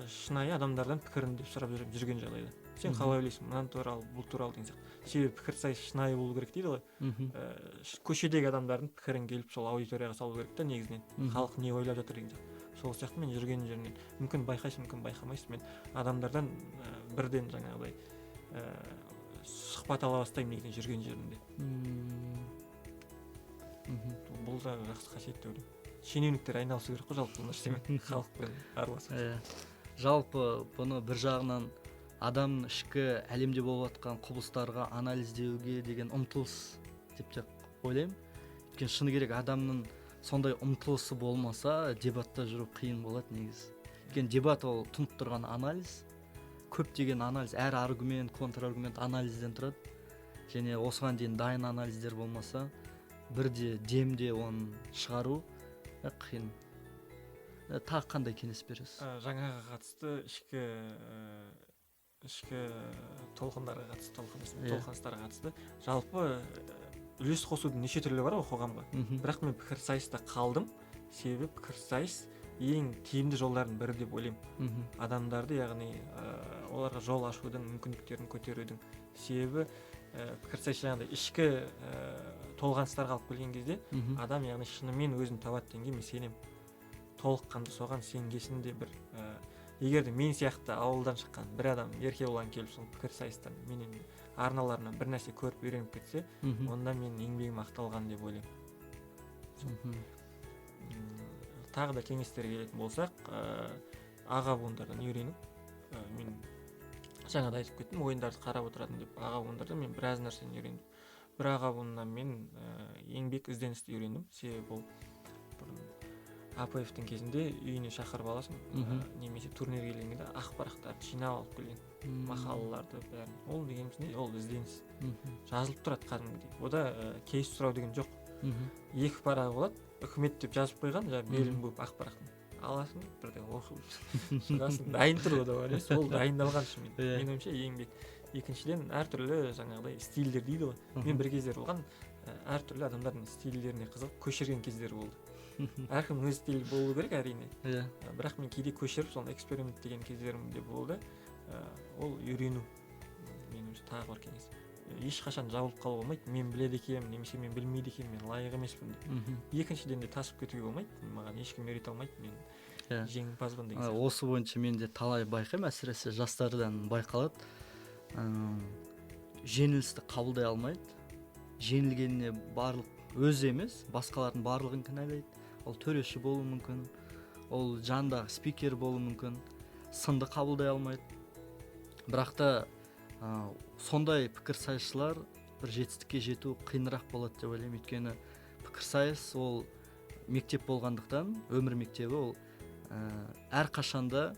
шынайы адамдардан пікірін деп сұрап жүрген жағдайда. Сен қалай ойлайсың, мынаны туралы, бұл туралы деген сияқты. Себебі пікірсайыс шынайы болу керек дейді ғой. Көшедегі адамдардың пікірін келіп сол аудиторияға салу керек та негізінен. Халық не ойлап жатыр деген сияқты. Сол сияқты мен жүрген жерінен мүмкін байқайсың, мүмкін байқамайсың, мен адамдардан бірден жаңағыдай сұхбат ала бастаймын негізінен жүрген жерінде. Бұл да жақсы қасиет деп ойлаймын. Шенеуніктер айналысу керек қой жалпы бұл нәрсемен, халықпен араласып. Жалпы бұны бір жағынан адамның ішкі әлемде болып жатқан құбылыстарға анализдеуге деген ұмтылыс деп те ойлаймын. Өйткені шыны керек, адамның сондай ұмтылысы болмаса, дебатта жүру қиын болады негізі. Өйткені дебат ол тұнып тұрған анализ, көптеген анализ, әр аргумент, контраргумент анализден тұрады. Және осыған дейін дайын анализдер болмаса, бірде демде оны шығару қиын. Тағы қандай кеңес бересіз? Жаңаға қатысты ішкі толқындарға қатысты, толқыныстарға қатысты. Жалпы үлес қосудың неше түрлі бар ғой қоғамға. Бірақ мен пікірсайыста қалдым. Себебі пікірсайыс ең тиімді жолдардың бірі деп ойлаймын. Адамдарды, яғни оларға жол ашудың, мүмкіндіктерін көтерудің. Себебі пікірсайыс жаңағыдай ішкі толғаныстарға алып келген кезде адам яғни шынымен өзін табады дегенге мен сенемін. толыққанды соған сенгесін де бір егер де мен сияқты ауылдан шыққан бір адам еркебұлан келіп сол пікірсайыстан менен арналарынан бір нәрсе көріп үйреніп кетсе, онда менің еңбегім ақталған деп ойлаймын. Тағы да кеңестерге келетін болсақ, аға буындардан үйреніп, мен жаңада айтып кеттім, ойындарды қарап отыратын деп, аға буындардан мен біраз нәрсені үйрендім. Бір аға буыннан мен еңбек ізденісті үйрендім. Себебі бұл бұрын АПФ-тің кезінде үйіне шақырып аласың, немесе турнир келгенде ақпараттарды жинап алып келген, мақалаларды бәрін. Ол дегеніміз не? Ол ізденіс. Жазылып тұрады кәдімгідей. Ода кейс сұрау деген жоқ. Екі парағы болады, үкімет деп жазып қойған, белім болып ақпараттың. Аласың, бірде оқып шығасың. Дайын тұр ода бар емес, ол дайындалған үшін. Мен ойымша еңбек. Екіншіден, әртүрлі жаңағыдай стильдер дейді ғой. Мен бір кездер болған әртүрлі адамдардың стильдеріне қызығып көшірген кездер болды. Әркім өз стилі болу керек әрине. Бірақ мен кейде көшіріп, соны эксперимент деген кездерім де болды. Ол үйрену. Менің тағы бар кеңес. Ешқашан жабылып қалуға болмайды. Мен біледі екенмін, немесе мен білмейді екенмін, мен лайық емеспін деп. Екіншіден де тасып кетуге болмайды. Маған ешкім үйрете алмайды, мен жеңімпазбын деген сияқты. Осы бойынша мен де талай байқаймын, әсіресе жастардан байқалады. Жеңілісті қабылдай алмайды. Жеңілгеніне барлық өзі емес, басқалардың барлығын кінәлайды. Ол төреші болуы мүмкін, ол жандағы спикер болуы мүмкін, сынды қабылдай алмайды. Бірақ та сондай пікірсайысшылар бір жетістікке жету қиынырақ болады деп ойлаймын. Өйткені пікірсайыс ол мектеп болғандықтан, өмір мектебі ол әрқашанда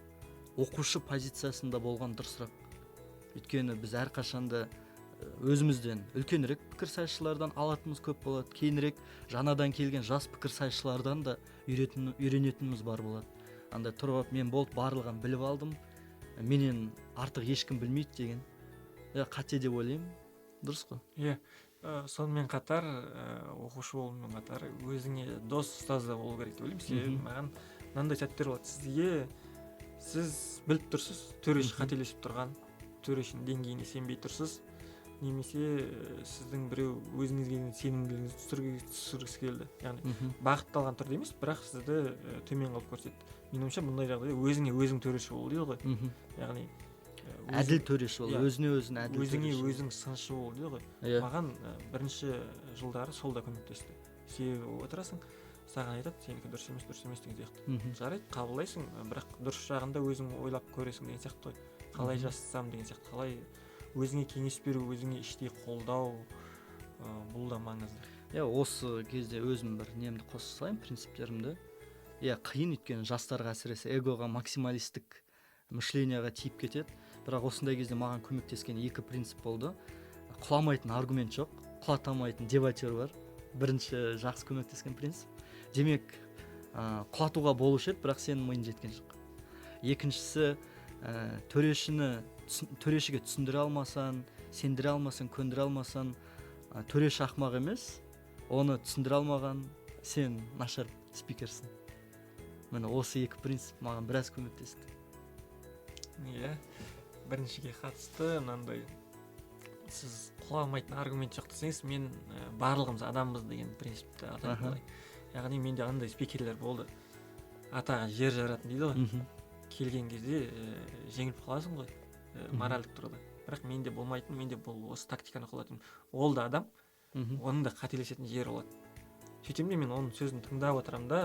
оқушы позициясында болған дұрысырақ. Өйткені біз әрқашанда өзімізден үлкенірек пікірсайысшылардан алатынымыз көп болады. Кейінірек жаңадан келген жас пікірсайысшылардан да үйренетініміз бар болады. Андай тұрып, мен болып барлығын біліп алдым, менен артық ешкім білмейді деген қате деп ойлаймын. Дұрыс қой? Сонымен қатар, оқушы болумен қатар өзіңе дос ұстаз да болу керек деп ойлаймын. Себебі маған мынандай сәттер болады. Сіз біліп тұрсыз, төреші қателесіп тұрған, төрешінің деңгейіне сенбей тұрсыз, немесе сіздің біреу өзіңізге сенімділігіңізді түсіргісі келді. Яғни бағытталған түрде емес, бірақ сізді төмен қылып көрсетті. Менің ойымша бұндай жағдайда өзіңе өзің төреші бол дейді ғой. Яғни әділ төреші бол, өзіне өзің әділ төреші. Өзіңе өзің сыншы бол дейді ғой. Маған бірінші жылдары сол да көмектесті. Себебі отырасың, саған айтады, сенікі дұрыс емес деген сияқты. Жарайды, қабылдайсың, бірақ дұрыс жағында өзің ойлап көресің деген сияқты ғой. Қалай жасасам деген сияқты, қалай өзіңе кеңес беру, өзіңе іштей қолдау, бұл да маңызды. Осы кезде өзім бір немді қоса салайын, принциптерімді. Қиын, өйткені жастарға әсіресе эгоға, максималистік мышленияға тиіп кетеді. Бірақ осындай кезде маған көмектескен екі принцип болды. Құламайтын аргумент жоқ, құлатамайтын дебатер бар. Бірінші жақсы көмектескен принцип. Демек, құлатуға болушы еді, бірақ сенің миың жеткен жоқ. Екіншісі, төрешіге түсіндіре алмасаң, сендіре алмасаң, көндіре алмасаң, төреші ақымақ емес, оны түсіндіре алмаған сен нашар спикерсің. Міне осы екі принцип маған біраз көмектесті. Біріншіге қатысты мынандай, сіз құламайтын аргумент жоқ десеңіз, мен барлығымыз адамбыз деген принципті атап қалайын. Яғни менде андай спикерлер болды. Атаға жер жаратын дейді ғой. Келген кезде жеңіліп қаласың ғой, моральдық тұрғыда. Бірақ менде болмайтын, менде бұл осы тактиканы қолданатын. Ол да адам, оның да қателесетін жері болады. Сөйтем де мен оның сөзін тыңдап отырамын да,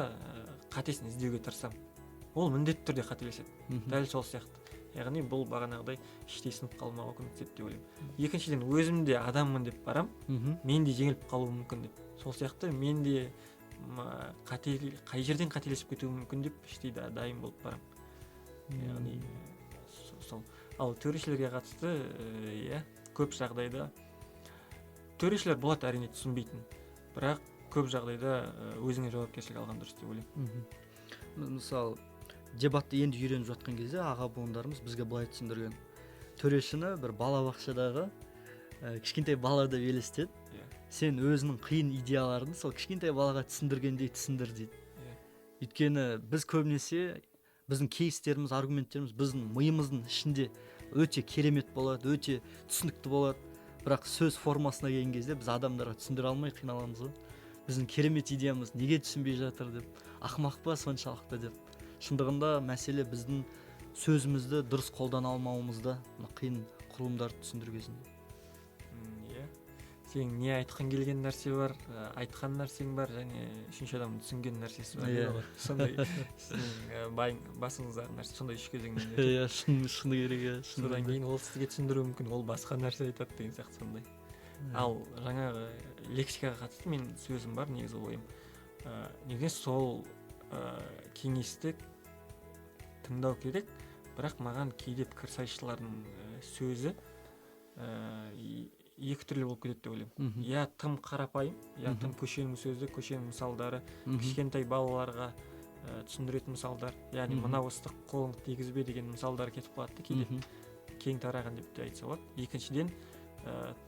қатесін іздеуге тырысамын. Ол міндетті түрде қателеседі. Дәл сол сияқты. Яғни бұл бағанағыдай іштей сынып қалмауға көмектеседі деп ойлаймын. Екіншіден, өзім де адаммын деп барам, мен де жеңіліп қалуым мүмкін деп. Сол сияқты мен де қай жерден қателесіп кетуім мүмкін деп іштей дайын болып барам. Яғни сол. Ал төрешілерге қатысты, көп жағдайда төрешілер болады әрине түсінбейтін, бірақ көп жағдайда өзіңе жауапкершілік алған дұрыс деп ойлаймын. Мысалы, дебатты енді үйреніп жатқан кезде аға буындарымыз бізге былай түсіндірген. Төрешіні бір балабақшадағы кішкентай бала деп елестет. Сен өзінің қиын идеяларын сол кішкентай балаға түсіндіргендей түсіндір дейді. Өйткені біз көбінесе біздің кейстеріміз, аргументтеріміз біздің миымыздың ішінде өте керемет болады, өте түсінікті болады. Бірақ сөз формасына келген кезде біз адамдарға түсіндіре алмай қиналамыз ғой. біздің керемет идеямыз неге түсінбей жатыр деп, ақымақ па соншалықты деп. Шындығында мәселе біздің сөзімізді дұрыс қолдана алмауымызда, қиын құрылымдарды түсіндіру кезінде. Иә, сен не айтқан келген нәрсе бар, айтқан нәрсең бар, және үшінші адамның түсінген нәрсесі бар. Иә. Сондай сіздің басыңыздағы нәрсе сондай үш кезеңнен Иә, шыны керек, иә. содан кейін ол сізге түсіндіруі мүмкін, ол басқа нәрсе айтады деген сияқты сондай. Ал жаңағы лексикаға қатысты мен сөзім бар, негізі ойым. Неге сол кеңесті тыңдау керек, бірақ маған кейде пікірсайысшылардың сөзі екі түрлі болып кетеді деп ойлаймын. Я тым қарапайым, я тым көшенің сөзі, көшенің мысалдары, кішкентай балаларға түсіндіретін мысалдар, яғни мына ыстық қолың тигізбе деген мысалдар кетіп қалады кейде, кең тараған деп те айтса болады. Екіншіден,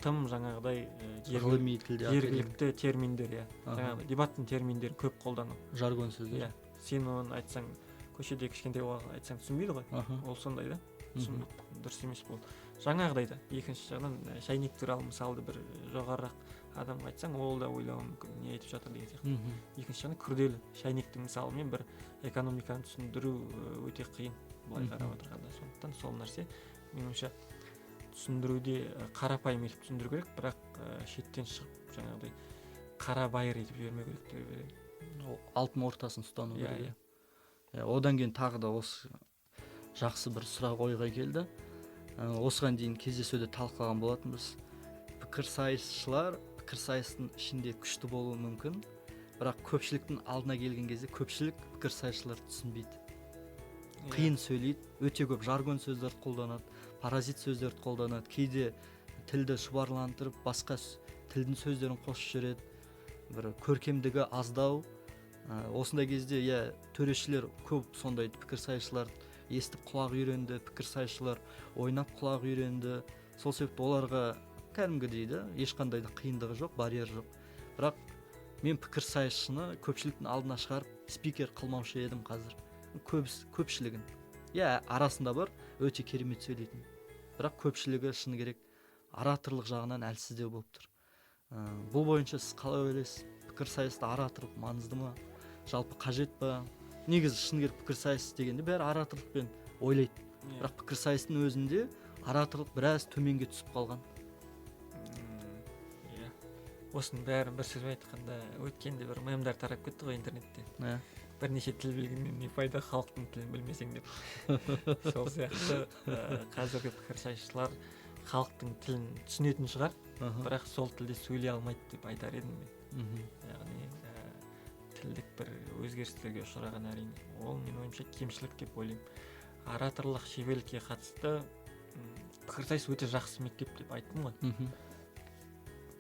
тым жаңағыдай ғылыми тілде жергілікті терминдер, жаңағыдай дебаттың терминдерін көп қолдану, жаргон сөздер. сен оны айтсаң, көшеде кішкентай балаға айтсаң түсінбейді ғой, ол сондай да, дұрыс емес бұл. Жаңағыдай да екінші жағынан шайнек туралы мысалды бір жоғарырақ адамға айтсаң, ол да ойлауы мүмкін, не айтып жатыр деген сияқты. Екінші жағынан күрделі шайнектің мысалымен бір экономиканы түсіндіру өте қиын былай қарап отырғанда. Сондықтан сол нәрсе меніңше түсіндіруде қарапайым етіп түсіндіру керек, бірақ шеттен шығып жаңағыдай қарабайыр етіп жібермеу керек деп ойлаймын. Алтын ортасын ұстану керек. Одан кейін тағы да осы жақсы бір сұрақ ойға келді. Осыған дейін кездесуде талқылаған болатынбыз. Пікірсайысшылар пікірсайыстың ішінде күшті болуы мүмкін, бірақ көпшіліктің алдына келген кезде көпшілік пікірсайысшылар түсінбейді. Қиын сөйлейді, өте көп жаргон сөздерді қолданады, паразит сөздерді қолданады, кейде тілді шұбарландырып, басқа тілдің сөздерін қосып жібереді, бір көркемдігі аздау. Осындай кезде төрешілер көп сондай пікірсайысшылар естіп құлақ үйренді, пікірсайысшылар ойнап құлақ үйренді. Сол себепті оларға кәдімгідей ешқандай да қиындығы жоқ, барьер жоқ. Бірақ мен пікірсайысшыны көпшіліктің алдына шығарып спикер қылмаушы едім қазір. Көпшілігін. Арасында бар өте керемет сөйлейтін. Бірақ көпшілігі шыны керек ораторлық жағынан әлсіздеу болып тұр. Бұл бойынша сіз қалай ойлайсыз? Пікірсайыста ораторлық маңызды ма? Жалпы қажет па? Негізі шыны керек пікірсайыс дегенде бәрі ораторлықпен ойлайды. Бірақ пікірсайыстың өзінде ораторлық біраз төменге түсіп қалған. Осының бәрін бір сөзбен айтқанда, өткенде бір мемдар тарап кетті ғой интернетте. Бірнеше тіл білгеннен не пайда, халықтың тілін білмесең деп. Сол сияқты қазіргі пікірсайысшылар халықтың тілін түсінетін шығар, бірақ сол тілде сөйлей алмайды деп айтар едім мен. Яғни тілдік бір өзгерістерге ұшыраған әрине. Ол мен ойымша кемшілік деп ойлаймын. Ораторлық шеберлікке қатысты пікірсайыс өте жақсы мектеп деп айттым ғой.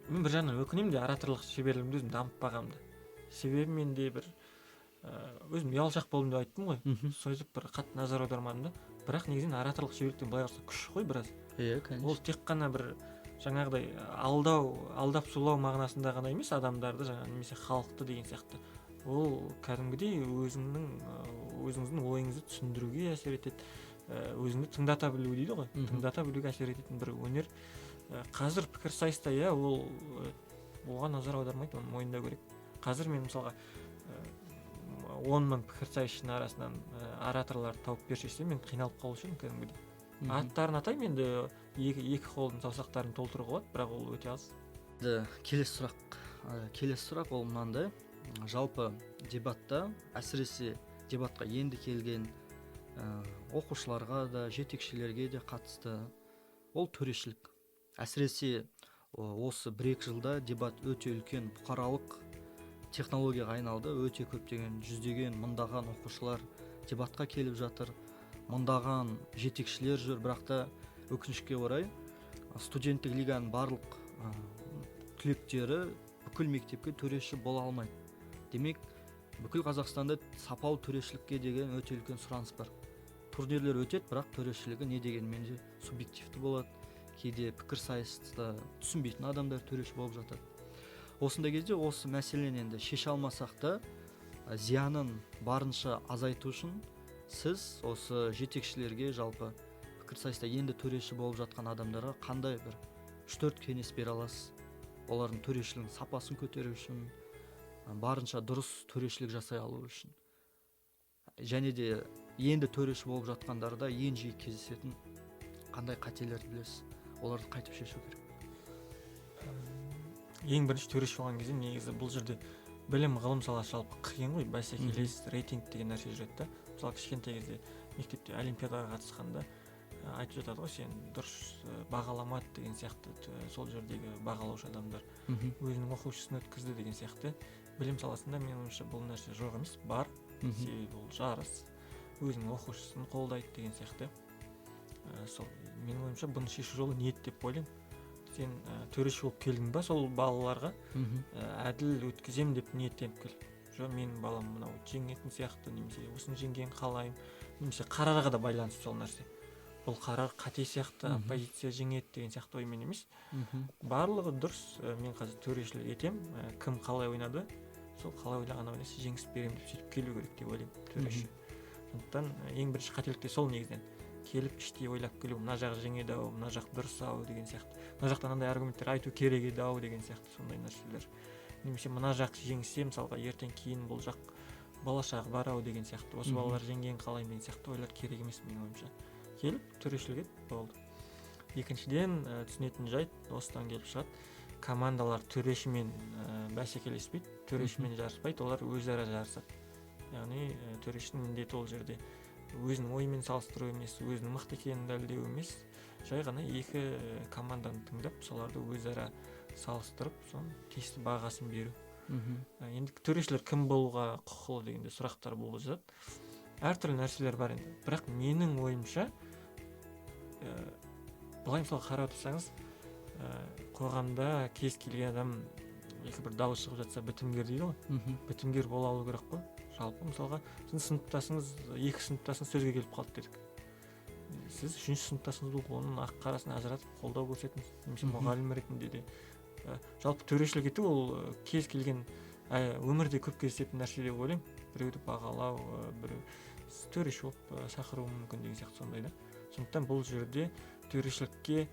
Мен бір жағынан өкінемін де ораторлық шеберлігімді өзім дамытпағанымды. Себебі менде бір өзім ұялшақ болдым деп айттым ғой. Сөйтіп бір қатты назар аудармадым да. Бірақ негізінен ораторлық шеберліктен былай қараса күш қой біраз. Конечно. Ол тек қана бір жаңағыдай алдап сулау мағынасында ғана емес, адамдарды немесе халықты деген сияқты. Ол кәдімгідей өзіңіздің ойыңызды түсіндіруге әсер етеді. Өзіңді тыңдата білу дейді ғой. Тыңдата білуге әсер ететін бір өнер. Қазір пікірсайыста ол оған назар аудармайды, оны мойындау керек. Қазір мен мысалға 10 мың пікірсайысшының арасынан ораторларды тауып берші десем, мен қиналып қалушы едім кәдімгідей. Аттарын атаймын, енді екі қолдың саусақтарын толтыруға болады, бірақ ол өте аз. Келесі сұрақ ол мынандай. Жалпы дебатта, әсіресе дебатқа енді келген оқушыларға да, жетекшілерге де қатысты ол төрешілік. Әсіресе осы 1-2 жылда дебат өте үлкен бұқаралық технологияға айналды. Өте көптеген жүздеген, мыңдаған оқушылар дебатқа келіп жатыр. Мыңдаған жетекшілер жүр, бірақ та өкінішке орай студенттік лиганың барлық түлектері бүкіл мектепке төреші бола алмайды. Демек, бүкіл Қазақстанда сапалы төрешілікке деген өте үлкен сұраныс бар. Турнирлер өтеді, бірақ төрешілігі не деген менде субъективті болады. Кейде пікірсайысты түсінбейтін адамдар төреші болып жатады. Осындай кезде осы мәселені енді шеше алмасақ та, зиянын барынша азайту үшін сіз осы жетекшілерге, жалпы пікірсайыста енді төреші болып жатқан адамдарға қандай бір 3-4 кеңес бере аласыз? Олардың төрешілігінің сапасын көтеру үшін, барынша дұрыс төрешілік жасай алу үшін. Және де енді төреші болып жатқандарда ең жиі кездесетін қандай қателерді білесіз? Оларды қайтып шешу керек. Ең бірінші төреші болған кезде негізі бұл жерде білім ғылым саласы жалпы қиын ғой, бәсекелес рейтинг деген нәрсе жүреді да. Мысалы кішкентай кезде мектепте олимпиадаға қатысқанда айтып жатады ғой, сен дұрыс бағаламады деген сияқты, сол жердегі бағалаушы адамдар өзінің оқушысын өткізді деген сияқты. Білім саласында менің ойымша бұл нәрсе жоқ емес, бар. Себебі ол жарыс, өзінің оқушысын қолдайды деген сияқты. Сол менің ойымша бұны шешу жолы ниет деп ойлаймын. Сен төреші болып келдің ба сол балаларға әділ өткізем деп ниеттеніп кел. Жоқ, менің балам мынау жеңетін сияқты, немесе осыны жеңген қалаймын, немесе қарарға да байланысты сол нәрсе. Бұл қарар қате сияқты, оппозиция жеңеді деген сияқты оймен емес. Барлығы дұрыс. Мен қазір төрешілік етем, кім қалай ойнады, сол қалай ойлаған ойнаса жеңіс беремін деп сөйтіп келу керек деп ойлаймын төреші. Сондықтан ең бірінші қателік те сол негізінен. Келіп іштей ойлап келу, мына жақ жеңеді ау, мына жақ дұрыс ау деген сияқты. Мына жақтан андай аргументтер айту керек еді ау деген сияқты сондай нәрселер. Немесе мына жақ жеңсе, мысалға ертең кейін бұл жақ болашағы бар ау деген сияқты. Осы балалар жеңген қалайын деген сияқты ойлар керек емес менің ойымша. Келіп төрешілік ет, болды. Екіншіден түсінетін жайт осыдан келіп шығады. Командалар төрешімен бәсекелеспейді, төрешімен жарыспайды, олар өзара жарысады. Яғни төрешінің міндеті ол жерде өзінің ойымен салыстыру емес, өзінің мықты екенін дәлелдеу емес, жай ғана екі команданы тыңдап, соларды өзара салыстырып, соның тиісті бағасын беру. Енді төрешілер кім болуға құқылы дегенде сұрақтар болып жатады. Әртүрлі нәрселер бар енді. Бірақ менің ойымша, былай мысалы қарап отырсаңыз, қоғамда кез келген адам екі бір дауыс шығып жатса бітімгер дейді ғой. Бітімгер бола алу керек қой. Жалпы мысалға сіздің сыныптасыңыз, екі сыныптасыңыз сөзге келіп қалды дедік. Сіз үшінші сыныптасыңыз болып оның ақ қарасын ажыратып қолдау көрсетіңіз, немесе мұғалім ретінде де. Жалпы төрешілік ету ол кез келген өмірде көп кездесетін нәрсе деп ойлаймын. Біреуді бағалау, біреу төреші болып шақыруы мүмкін деген сияқты сондай да. Сондықтан бұл жерде төрешілікке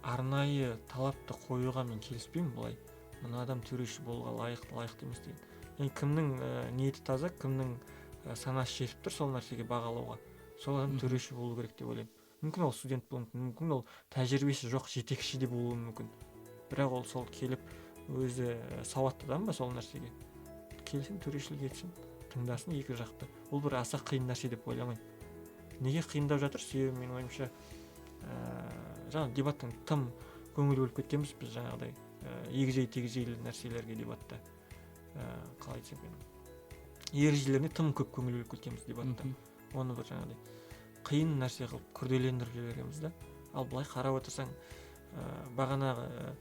арнайы талапты қоюға мен келіспеймін былай. Мына адам төреші болуға лайықты емес деген. Яғни кімнің ниеті таза, кімнің санасы жетіп тұр сол нәрсеге бағалауға, сол адам төреші болу керек деп ойлаймын. Мүмкін ол студент болуы мүмкін, ол тәжірибесі жоқ жетекші де болуы мүмкін. Бірақ ол сол келіп өзі сауатты адам ба сол нәрсеге келсін, төрешілік етсін, тыңдасын екі жақты. Ол бір аса қиын нәрсе деп ойламаймын. Неге қиындап жатыр? Себебі менің ойымша жаңа дебаттың тым көңіл бөліп кеткенбіз біз жаңағыдай егжей-тегжейлі нәрселерге дебатта. Қалай айтсам екен, ережелеріне тым көп көңіл бөліп кеткенбіз дебатта. Оны бір жаңағыдай қиын нәрсе қылып күрделендіріп жібереміз да. Ал былай қарап отырсаң, бағанағы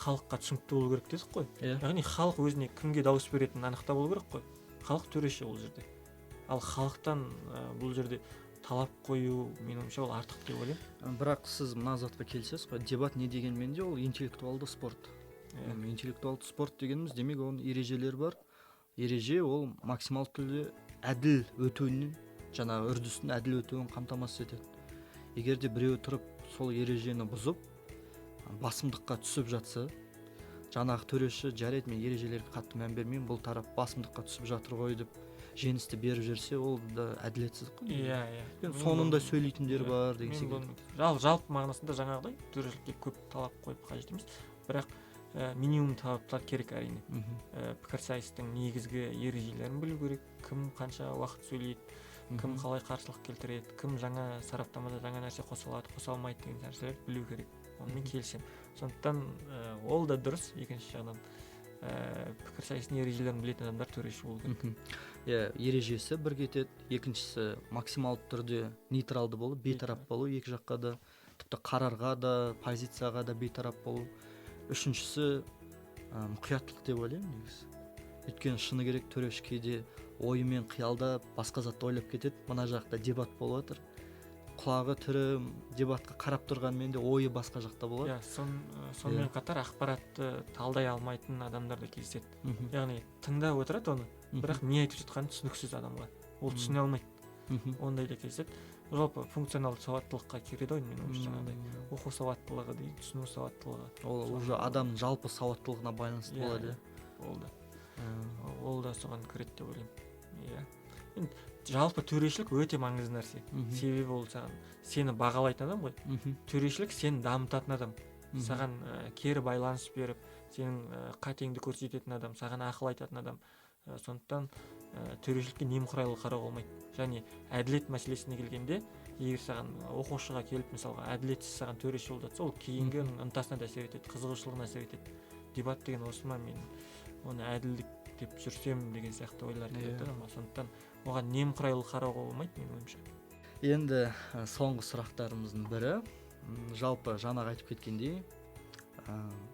халыққа түсінікті болу керек дедік қой. Яғни халық өзіне кімге дауыс беретінін анықтап болу керек қой. Халық төреші бұл жерде. Ал халықтан бұл жерде талап қою, менің ойымша ол артық деп ойлаймын. Бірақ сіз мына затқа келсеңіз қой, дебат не дегенмен де ол интеллектуалды спорт. Интеллектуалды спорт дегеніміз демек оның ережелері бар. Ереже ол максималды түрде әділ өтуінің, жаңағы үрдістің әділ өтуін қамтамасыз етеді. Егер де біреу тұрып сол ережені бұзып, басымдыққа түсіп жатса, жаңағы төреші жарайды мен ережелерге қатты мән бермеймін, бұл тарап басымдыққа түсіп жатыр ғой деп жеңісті беріп жүрсе, ол да әділетсіз қой. Иә. Сонында сөйлейтіндер бар деген секілді. Жалпы мағынасында жаңағыдай төрешілікке көп талап қойып қажет емес, бірақ минимум талаптар керек әрине. Пікірсайыстың негізгі ережелерін білу керек, кім қанша уақыт сөйлейді, кім қалай қарсылық келтіреді, кім жаңа сараптамада жаңа нәрсе қоса алады, қоса алмайды деген нәрселерді білу керек. Онымен келісемін. Сондықтан ол да дұрыс. Екінші жағынан пікірсайыстың ережелерін білетін адамдар төреші болу керек. Ережесі бір кетеді, екіншісі максималды түрде нейтралды болу, бейтарап болу, екі жаққа да, тіпті қарарға да, позицияға да бейтарап болу. Үшіншісі мұқияттылық деп ойлаймын негізі. Өйткені шыны керек төреші кейде ойымен қиялдап, басқа затты ойлап кетеді. Мына жақта дебат болып жатыр. Құлағы тірі дебатқа қарап тұрғанмен де ойы басқа жақта болады. Сонымен қатар ақпаратты талдай алмайтын адамдар да кездеседі. Яғни тыңдап отырады оны, бірақ не айтып жатқаны түсініксіз адамға. Ол түсіне алмайды. Ондай да кездеседі. Жалпы функционалды сауаттылыққа кіреді ғой, мен ойымша жаңағыдай оқу сауаттылығы дейді, түсіну сауаттылығы. Ол уже адамның жалпы сауаттылығына байланысты болады. Болды. ол да соған кіреді деп ойлаймын. Иә. Енді жалпы төрешілік өте маңызды нәрсе. Себебі ол сені бағалайтын адам ғой. Төрешілік сені дамытатын адам. Саған кері байланыс беріп, сенің қатеңді көрсететін адам, саған ақыл айтатын адам. Сондықтан төрешілікке немқұрайлы қарауға болмайды. Және әділет мәселесіне келгенде, егер саған оқушыға келіп мысалға әділетсіз саған төреші болып жатса, ол кейінгі ынтасына да әсер етеді, қызығушылығына әсер етеді. Дебат деген осы ма, мен оны әділдік деп жүрсем деген сияқты ойлар келеді. Сондықтан оған немқұрайлы қарауға болмайды менің ойымша. Енді соңғы сұрақтарымыздың бірі, жалпы жаңағы айтып кеткендей,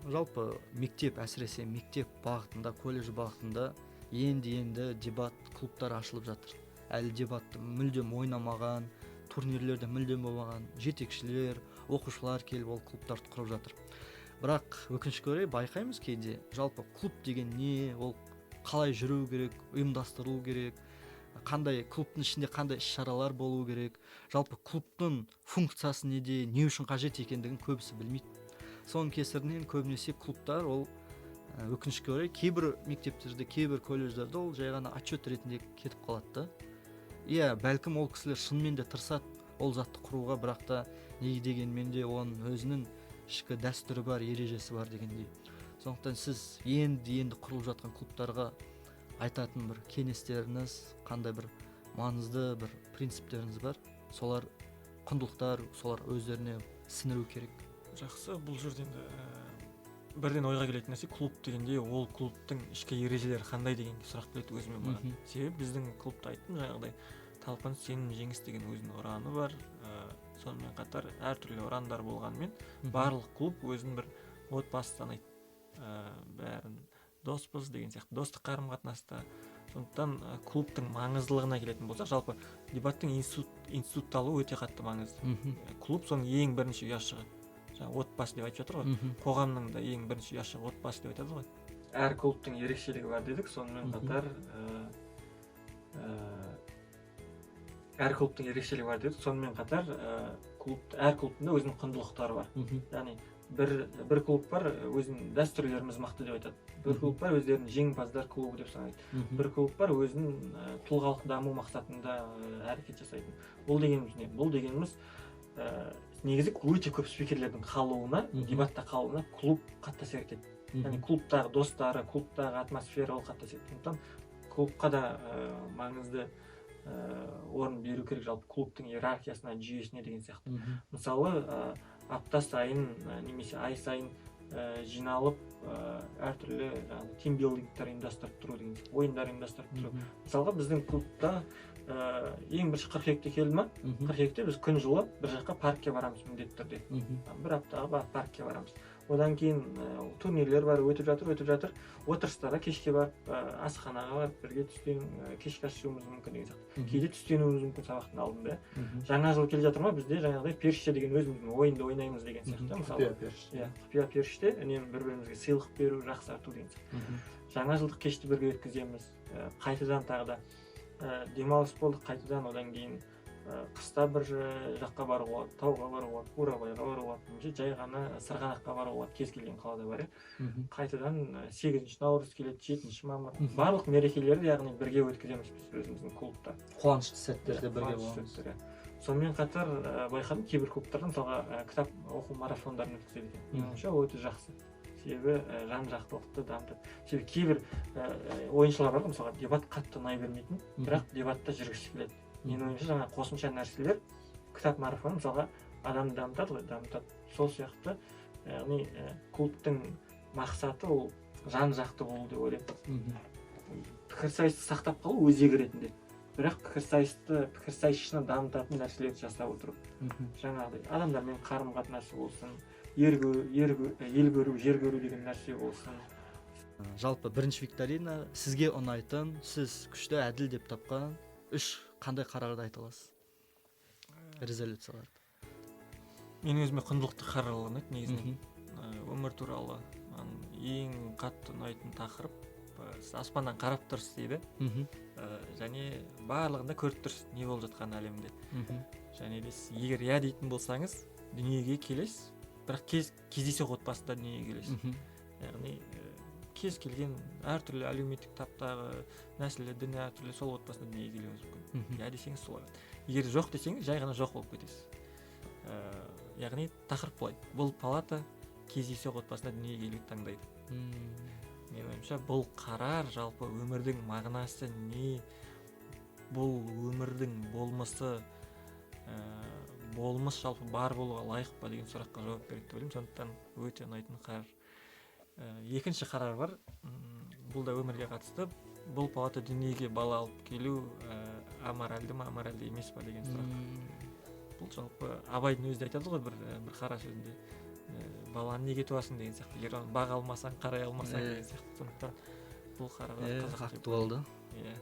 жалпы мектеп, әсіресе мектеп бағытында, колледж бағытында енді дебат клубтар ашылып жатыр. Әлі дебатты мүлдем ойнамаған, турнирлерде мүлдем болмаған жетекшілер, оқушылар келіп ол клубтарды құрып жатыр. Бірақ өкінішке орай байқаймыз кейде, жалпы клуб деген не, ол қалай жүру керек, ұйымдастырылу керек, қандай клубтың ішінде қандай іс-шаралар болу керек, жалпы клубтың функциясы неде, не үшін қажет екендігін көбісі білмейді. Соның кесірінен көбінесе клубтар ол өкінішке орай кейбір мектептерде, кейбір колледждерде ол жай ғана отчет ретінде кетіп қалады. Иә, бәлкім ол кісілер шынымен де тырысады ол затты құруға, бірақ та неге дегенмен де оның өзінің ішкі дәстүрі бар, ережесі бар дегендей. Сондықтан сіз енді құрылып жатқан клубтарға айтатын бір кеңестеріңіз, қандай бір маңызды бір принциптеріңіз бар, солар құндылықтар, солар өздеріне сіңіру керек. Жақсы, бұл жерден бірден ойға келетін нәрсе, клуб дегенде ол клубтың ішкі ережелері қандай деген сұрақ келеді өзіме маған. Себебі біздің клубта айттым жаңағыдай, талпыныс сенің жеңіс деген өзінің ұраны бар. Сонымен қатар әртүрлі ұрандар болғанымен барлық клуб өзін бір отбасы санайды. Бәрін доспыз деген сияқты достық қарым-қатынаста. Сондықтан клубтың маңыздылығына келетін болсақ, жалпы дебаттың институтталуы өте қатты маңызды. Клуб соның ең бірінші ұяшығы. Отбасы деп айтып жатыр ғой. Қоғамның да ең бірінші ұяшығы отбасы деп айтады ғой. Әр клубтың ерекшелігі бар дедік, сонымен қатар әр клубтың ерекшелігі бар дедік, сонымен қатар әр клубтың да өзінің құндылықтары бар. Яғни бір клуб бар, өзінің дәстүрлеріміз мықты деп айтады. Бір клуб бар, өздерінің жеңімпаздар клубы деп санайды. Bir клуб бар, өзінің тұлғалық даму мақсатында әрекет жасайтын. Бұл дегеніміз не? Бұл дегеніміз негізі өте көп спикерлердің қалуына, дебатта қалуына клуб қатты әсер етеді. Яғни клубтағы достары, клубтағы атмосфера ол қатты әсер етеді. Клубқа да маңызды орын беру керек, жалпы клубтың иерархиясына, жүйесіне деген сияқты. Мысалы, апта сайын немесе ай сайын жиналып әртүрлі тимбилдингтер ұйымдастырып тұру деген сияқты, ойындар ұйымдастырып тұру. Мысалға, біздің клубта ең бірінші қыркүйекте келді ма? Қыркүйекте біз күн жылы бір жаққа паркке барамыз міндетті түрде. Бір аптаға паркке барамыз. Одан кейін турнирлер бар, өтіп жатыр. Отырыстарға кешке барып, асханаға барып, бірге кешкі ас ішуіміз мүмкін деген сияқты. Кейде түстенуіміз мүмкін сабақтың алдында. Жаңа жыл келе жатыр ма, бізде жаңағыдай періште деген өзіміздің ойынды ойнаймыз деген сияқты. Мысалы, құпия періште, үнемі бір-бірімізге сыйлық беру, жақсарту деген сияқты. Жаңа жылдық кешті бірге өткіземіз. Қайтадан тағы да демалыс болдық, қайтадан одан кейін қыста бір жаққа баруға болады, тауға баруға болады, бурабайға баруға болады, жай ғана Сырғанаққа баруға болады, кез келген қалада бар. Қайтадан 8 наурыз келеді, 7 мамыр. Барлық мерекелерді яғни бірге өткіземіз біз өзіміздің клубта. Қуанышты сәттерде бірге боламыз. Сонымен қатар байқадым, кейбір клубтарда мысалға кітап оқу марафондарын өткізеді екен. Менің ойымша ол өте жақсы. Себебі жан-жақтылықты дамытады. Себебі кейбір ойыншылар бар, мысалға дебат қатты ұнай бермейтін, бірақ дебатта жүргісі келеді. Менің ойымша жаңа қосымша нәрселер кітап марафоны мысалға адамды дамытады. Сол сияқты, яғни клубтың мақсаты ол жан-жақты болу деп ойлаймын. Пікірсайысты сақтап қалу өзегі ретінде. Бірақ пікірсайысшыны дамытатын нәрселерді жасап отыру. Жаңағыдай адамдармен қарым-қатынасы болсын, ел көру, жер көру деген нәрсе болсын. Жалпы бірінші викторина сізге ұнайтын, сіз күшті әділ деп тапқан 3 қандай қарарды айта аласыз? Резолюцияларды. Мен өзіме құндылықты қарарлар ұнайды негізінен. Өмір туралы ең қатты ұнайтын тақырып аспаннан қарап тұрсыз дейді. Және барлығында көріп тұрсыз не болып жатқан әлемде. Және де сіз егер иә дейтін болсаңыз, дүниеге келесіз, бірақ кездейсоқ отбасында дүниеге келесіз. Яғни кез келген әртүрлі әлеуметтік таптағы нәсілі діні әртүрлі сол отбасында дүниеге келуіңіз мүмкін. иә десеңіз солай. егер жоқ десеңіз жай ғана жоқ болып кетесіз. Яғни тақырып былай: бұл палата кездейсоқ отбасында дүниеге келуді таңдайды. Менің ойымша бұл қарар жалпы өмірдің мағынасы не, бұл өмірдің болмысы, болмыс жалпы бар болуға лайық па деген сұраққа жауап береді деп ойлаймын. Сондықтан өте ұнайтын қарар. Екінші қарар бар, бұл да өмірге қатысты. Бұл палата дүниеге бала алып келу аморальды ма, аморальды емес па деген сұрақ. Бұл жалпы Абайдың өзі де айтады ғой бір қара сөзінде: баланы неге туасың деген сияқты, егер оны баға алмасаң, қарай алмасаң деген сияқты. Сондықтан бұл қарар қызықты болды. Иә.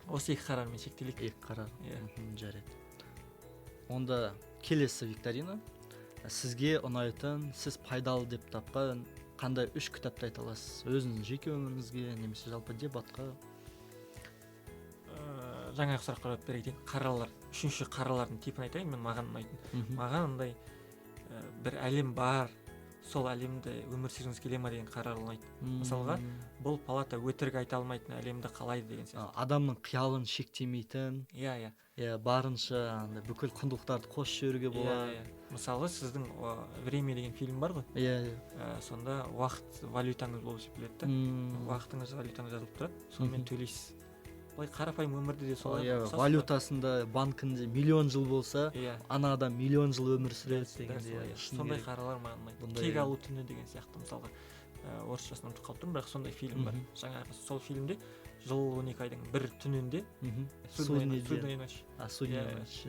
Осы екі қарармен шектелейік. Екі қарар. Жарайды. Онда келесі викторина: сізге ұнайтын, сіз пайдалы деп тапқан қандай 3 кітапты айта аласыз? Өзіңіздің жеке өміріңізге немесе жалпы дебатқа? Жаңағы сұраққа жауап берейін. Қаралар, үшінші қаралардың типін айтайын. Маған ұнайтын. Маған андай бір әлем бар, сол әлемді өмір сүргіңіз келе ма деген қарар ұнайды. Мысалға, бұл палата өтірік айта алмайтын әлемді қалайды деген сияқты. Адамның қиялын шектемейтін. Иә. Барынша бүкіл құндылықтарды қосып жіберуге болады. Мысалы, сіздің «Время» деген фильм бар ғой. Сонда уақыт валютаңыз болып есептеледі. Уақытыңыз валютаңыз жазылып тұрады. Сонымен төлейсіз. Былай қарапайым өмірде де солай. Валютасында банкінде миллион жыл болса, ана адам миллион жыл өмір сүреді дегенде. Сондай қаралар маған ұнайды. Кек алу түні деген сияқты. Мысалға, орысшасын ұмытып қалып тұрмын, бірақ сондай фильм бар. Жаңағы сол фильмде жыл 12 айдың бір түнінде судная ночь.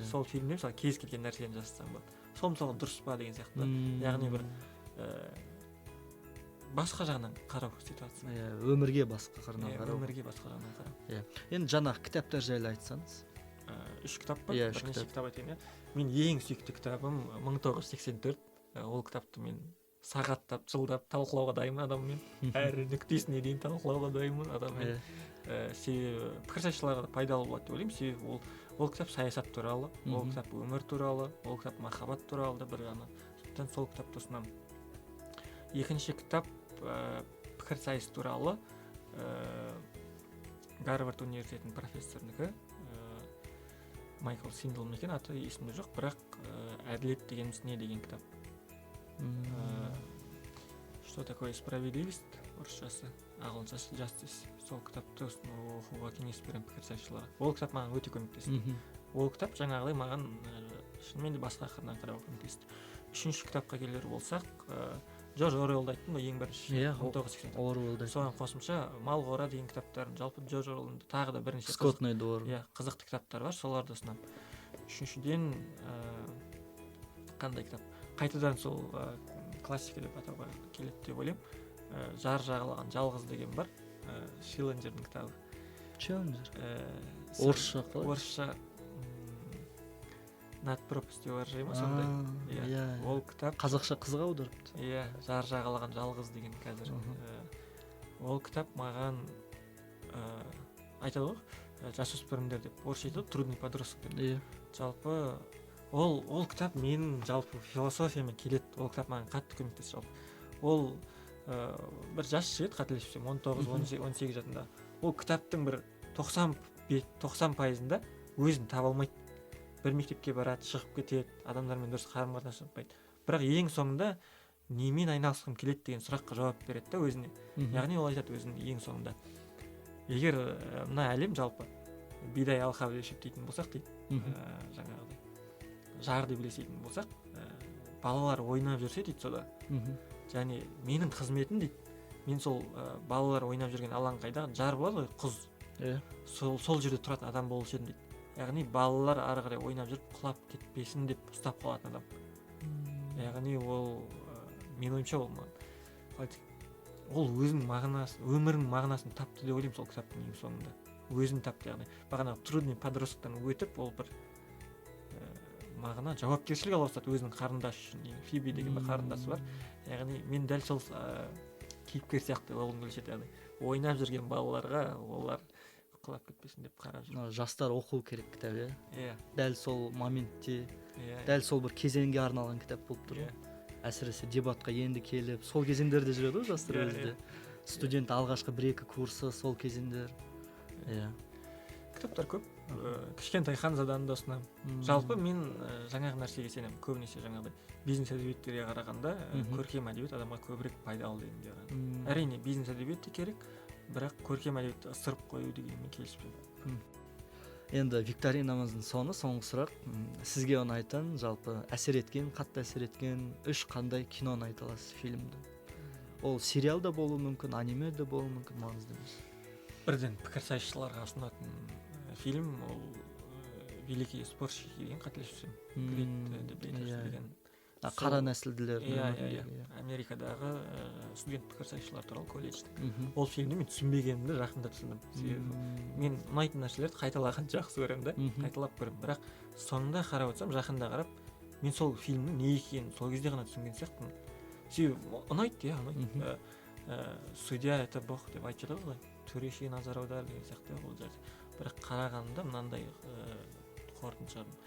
Сол фильмде мысалы кез келген нәрсені жасасаң болады. Сол мысалы дұрыс па деген сияқты. Яғни бір басқа жағынан қарау ситуация. Өмірге басқа жағынан қарау. Өмірге басқа жағынан қарау. Енді жаңағы кітаптар жайлы айтсаңыз. 3 кітап бар. Бірнеше кітап айтайын. Мен ең сүйікті кітабым 1984. Ол кітапты мен сағаттап, жылдап талқылауға дайынмын адаммен. Әр нүктесіне дейін талқылауға дайынмын адаммен. Себебі пікірсайысшыларға пайдалы болады деп ойлаймын. Себебі ол кітап саясат туралы, ол кітап өмір туралы, ол кітап махаббат туралы да бір ғана. Сондықтан сол кітапты ұсынамын. Екінші кітап пікірсайыс туралы, Гарвард университетінің профессорынікі, Майкл Синдлман екен, аты есімде жоқ, бірақ «Әділет дегеніміз не» деген кітап. Что такое справедливость? Орысшасы, ағылшыншасы justice. Сол кітапты оқуға кеңес беремін пікірсайысшыларға. Ол кітап маған өте көмектесті. Ол кітап жаңағыдай маған шынымен де басқа қырынан қарауға көмектесті. Үшінші кітапқа келер болсақ, Джордж Оруэллды айттым ғой, ең бірінші. 1984. Соған қосымша «Мал қора» деген кітаптарын, жалпы Джордж Оруэллдың тағы да бірнеше қызықты кітаптар бар, соларды ұсынамын. Үшіншіден қандай кітап? Қайтадан сол классика деп атауға келеді деп ойлаймын. «Жар жағалаған жалғыз» деген бар, Шиллинджердің кітабы. Орысша қалай? Орысша Над пропастью во ржи ма сондай. Ол кітап қазақша қызға аударыпты. «Жар жағалаған жалғыз» деген қазір. Ол кітап маған айтады ғой, жасөспірімдер деп. Орысша айтады, трудный подросток деп. Жалпы ол кітап менің жалпы философиямен келеді. Ол кітап маған қатты көмектесті жалпы. Ол бір жас жігіт, қателеспесем 19-18 жасында. Ол кітаптың бір 90%-ында өзін таба алмайды. Бір мектепке барады, шығып кетеді, адамдармен дұрыс қарым-қатынас жасамайды. Бірақ ең соңында немен айналысқым келеді деген сұраққа жауап береді да өзіне. Яғни ол айтады өзінің ең соңында: егер мына әлем жалпы бидай алқабы деп есептейтін болсақ дейді, жаңағыдай жарды елестейтін болсақ, балалар ойнап жүрсе дейді сода, және менің қызметім дейді, мен сол балалар ойнап жүрген алаң қайда, жар болады ғой, құз, сол жерде тұратын адам болушы едім дейді. Яғни балалар ары қарай ойнап жүріп құлап кетпесін деп ұстап қалатын адам. Яғни ол мен ойымша ол өзінің мағынасы, өмірінің мағынасын тапты деп ойлаймын сол кітаптың ең соңында. Өзін тапты, яғни бағанағы трудный подростктан өтіп, ол бір мағына жауапкершілік ала бастады өзінің қарындашы үшін. Фиби деген бір қарындасы бар. Яғни мен дәл сол кейіпкер сияқты болғым келеді. Яғни ойнап жүрген балаларға олар құлап кетпесін деп қарап жүр. Жастар оқу керек кітап, дәл сол моментте, дәл сол бір кезеңге арналған кітап болып тұр. әсіресе дебатқа енді келіп сол кезеңдерде жүреді ғой жастар Иә, өзі де. Студент алғашқы 1-2 курсы сол кезеңдер. Иә. Кітаптар көп. Кішкентай Ханзаданың досынан. Жалпы мен жаңағы нәрсеге сенемін. Көбінесе жаңағыдай бизнес әдебиеттерге қарағанда көркем әдебиет адамға көбірек пайдалы дегенге қарағанда. Әрине бизнес әдебиет те керек, бірақ көркем әдебиетті ысырып қою дегенмен келіспеймін. Енді викторинамыздың соңғы сұрақ. Сізге ұнайтын, жалпы қатты әсер еткен 3 қандай киноны айта аласыз, фильмді? Ол сериал да болуы мүмкін, аниме де болуы мүмкін, маңызды емес. Бірден пікірсайысшыларға ұсынатын фильм ол великие спорщики деген, қателеспесем. деген. Қара нәсілділер. Иә. Америкадағы студент пікірсайысшылар туралы колледжде. Ол фильмді мен түсінбегенімді жақында түсіндім. Мен ұнайтын нәрселерді қайталағанды жақсы көремін да, қайталап көремін. Бірақ соңында қарап отырсам, жақында қарап, мен сол фильмнің не екенін сол кезде ғана түсінген сияқтымын. Себебі ұнайды, ұнайды. Судья это бог деп айтып жатады ғой, төрешіге назар аудар деген сияқты ол жерде. Бірақ қарағанда мынандай қорытынды шығардым.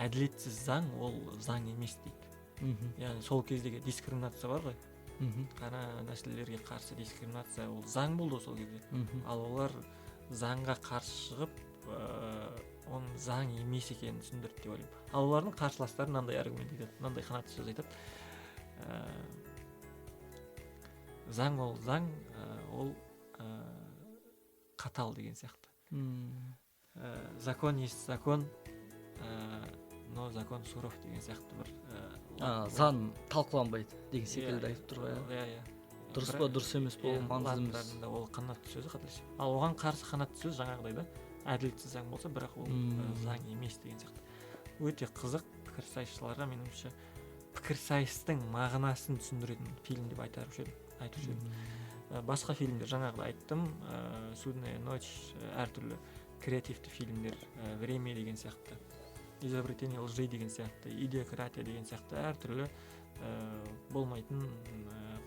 Әділетсіз заң ол заң емес дейді. Яғни сол кездегі дискриминация бар ғой. Қара нәсілдерге қарсы дискриминация ол заң болды сол кезде. Ал олар заңға қарсы шығып, оның заң емес екенін түсіндірді деп ойлаймын. Ал олардың қарсыластары мынандай аргумент айтады, мынандай қанатты сөз айтады. Заң ол заң, ол қатал деген сияқты. Закон есть закон, но закон суров деген сияқты бір заң талқыланбайды деген секілді айтып тұр ғой. Иә. Дұрыс па, дұрыс емес па, ол маңызды емес. Ол қанатты сөзі қателеспесем. Ал оған қарсы қанатты сөз жаңағыдай да әділетсіз заң болса, бірақ ол заң емес деген сияқты. Өте қызық, пікірсайысшыларға меніңше пікірсайыстың мағынасын түсіндіретін фильм деп айтушы едім. Басқа фильмдер жаңағыда айттым, Судная ночь, әртүрлі креативті фильмдер, Время деген сияқты, Изобретение лжи деген сияқты, Идиократия деген сияқты әртүрлі болмайтын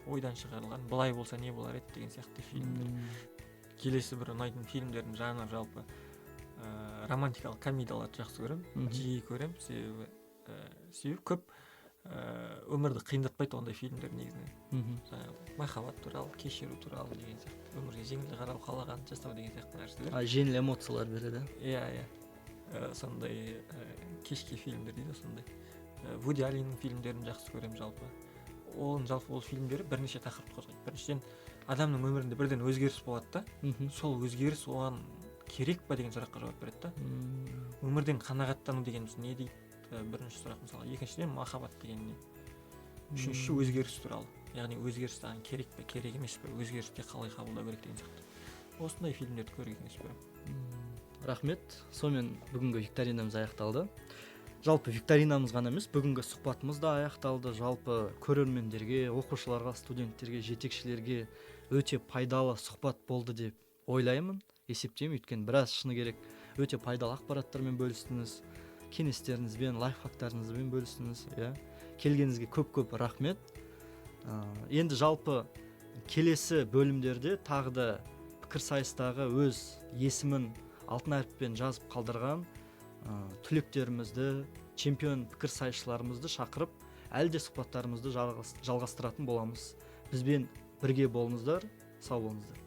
ойдан шығарылған, былай болса не болар еді деген сияқты фильмдер. Келесі бір ұнайтын фильмдердің жанры жалпы романтикалық комедияларды жақсы көремін, жиі көремін, себебі көп өмірді қиындатпайды ондай фильмдер негізінен. Махаббат туралы, кешіру туралы деген сияқты, өмірге жеңіл қарау, қалағанды жасау деген сияқты нәрселер. Жеңіл эмоциялар береді. Иә. Сондай кешке фильмдер дейді, сондай. Вуди Алленнің фильмдерін жақсы көремін жалпы. Ол фильмдері бірнеше тақырыпты қозғайды. Біріншіден адамның өмірінде бірден өзгеріс болады да, сол өзгеріс оған керек па деген сұраққа жауап береді да. Өмірден қанағаттану дегеніміз не дейді? Бірінші сұрақ мысалы. Екіншіден махаббат деген не? Үшінші өзгеріс туралы. Яғни өзгеріс саған керек пе, керек емес пе, өзгеріске қалай қабылдау керек деген сияқты. Осындай фильмдерді көруге кеңес беремін. Рахмет. Сонымен бүгінгі викторинамыз аяқталды. Жалпы викторинамыз ғана емес, бүгінгі сұхбатымыз да аяқталды. Жалпы көрермендерге, оқушыларға, студенттерге, жетекшілерге өте пайдалы сұхбат болды деп ойлаймын, есептеймін. Өйткені біраз шыны керек өте пайдалы ақпараттармен бөлістіңіз, кеңестеріңізбен, лайфхактарыңызбен бөлістіңіз. Келгеніңізге көп рахмет. Енді жалпы келесі бөлімдерде тағы да пікірсайыстағы өз есімін алтын әріппен жазып қалдырған түлектерімізді, чемпион пікірсайысшыларымызды шақырып, әлде сұхбаттарымызды жалғастыратын боламыз. Бізбен бірге болыңыздар, сау болыңыздар.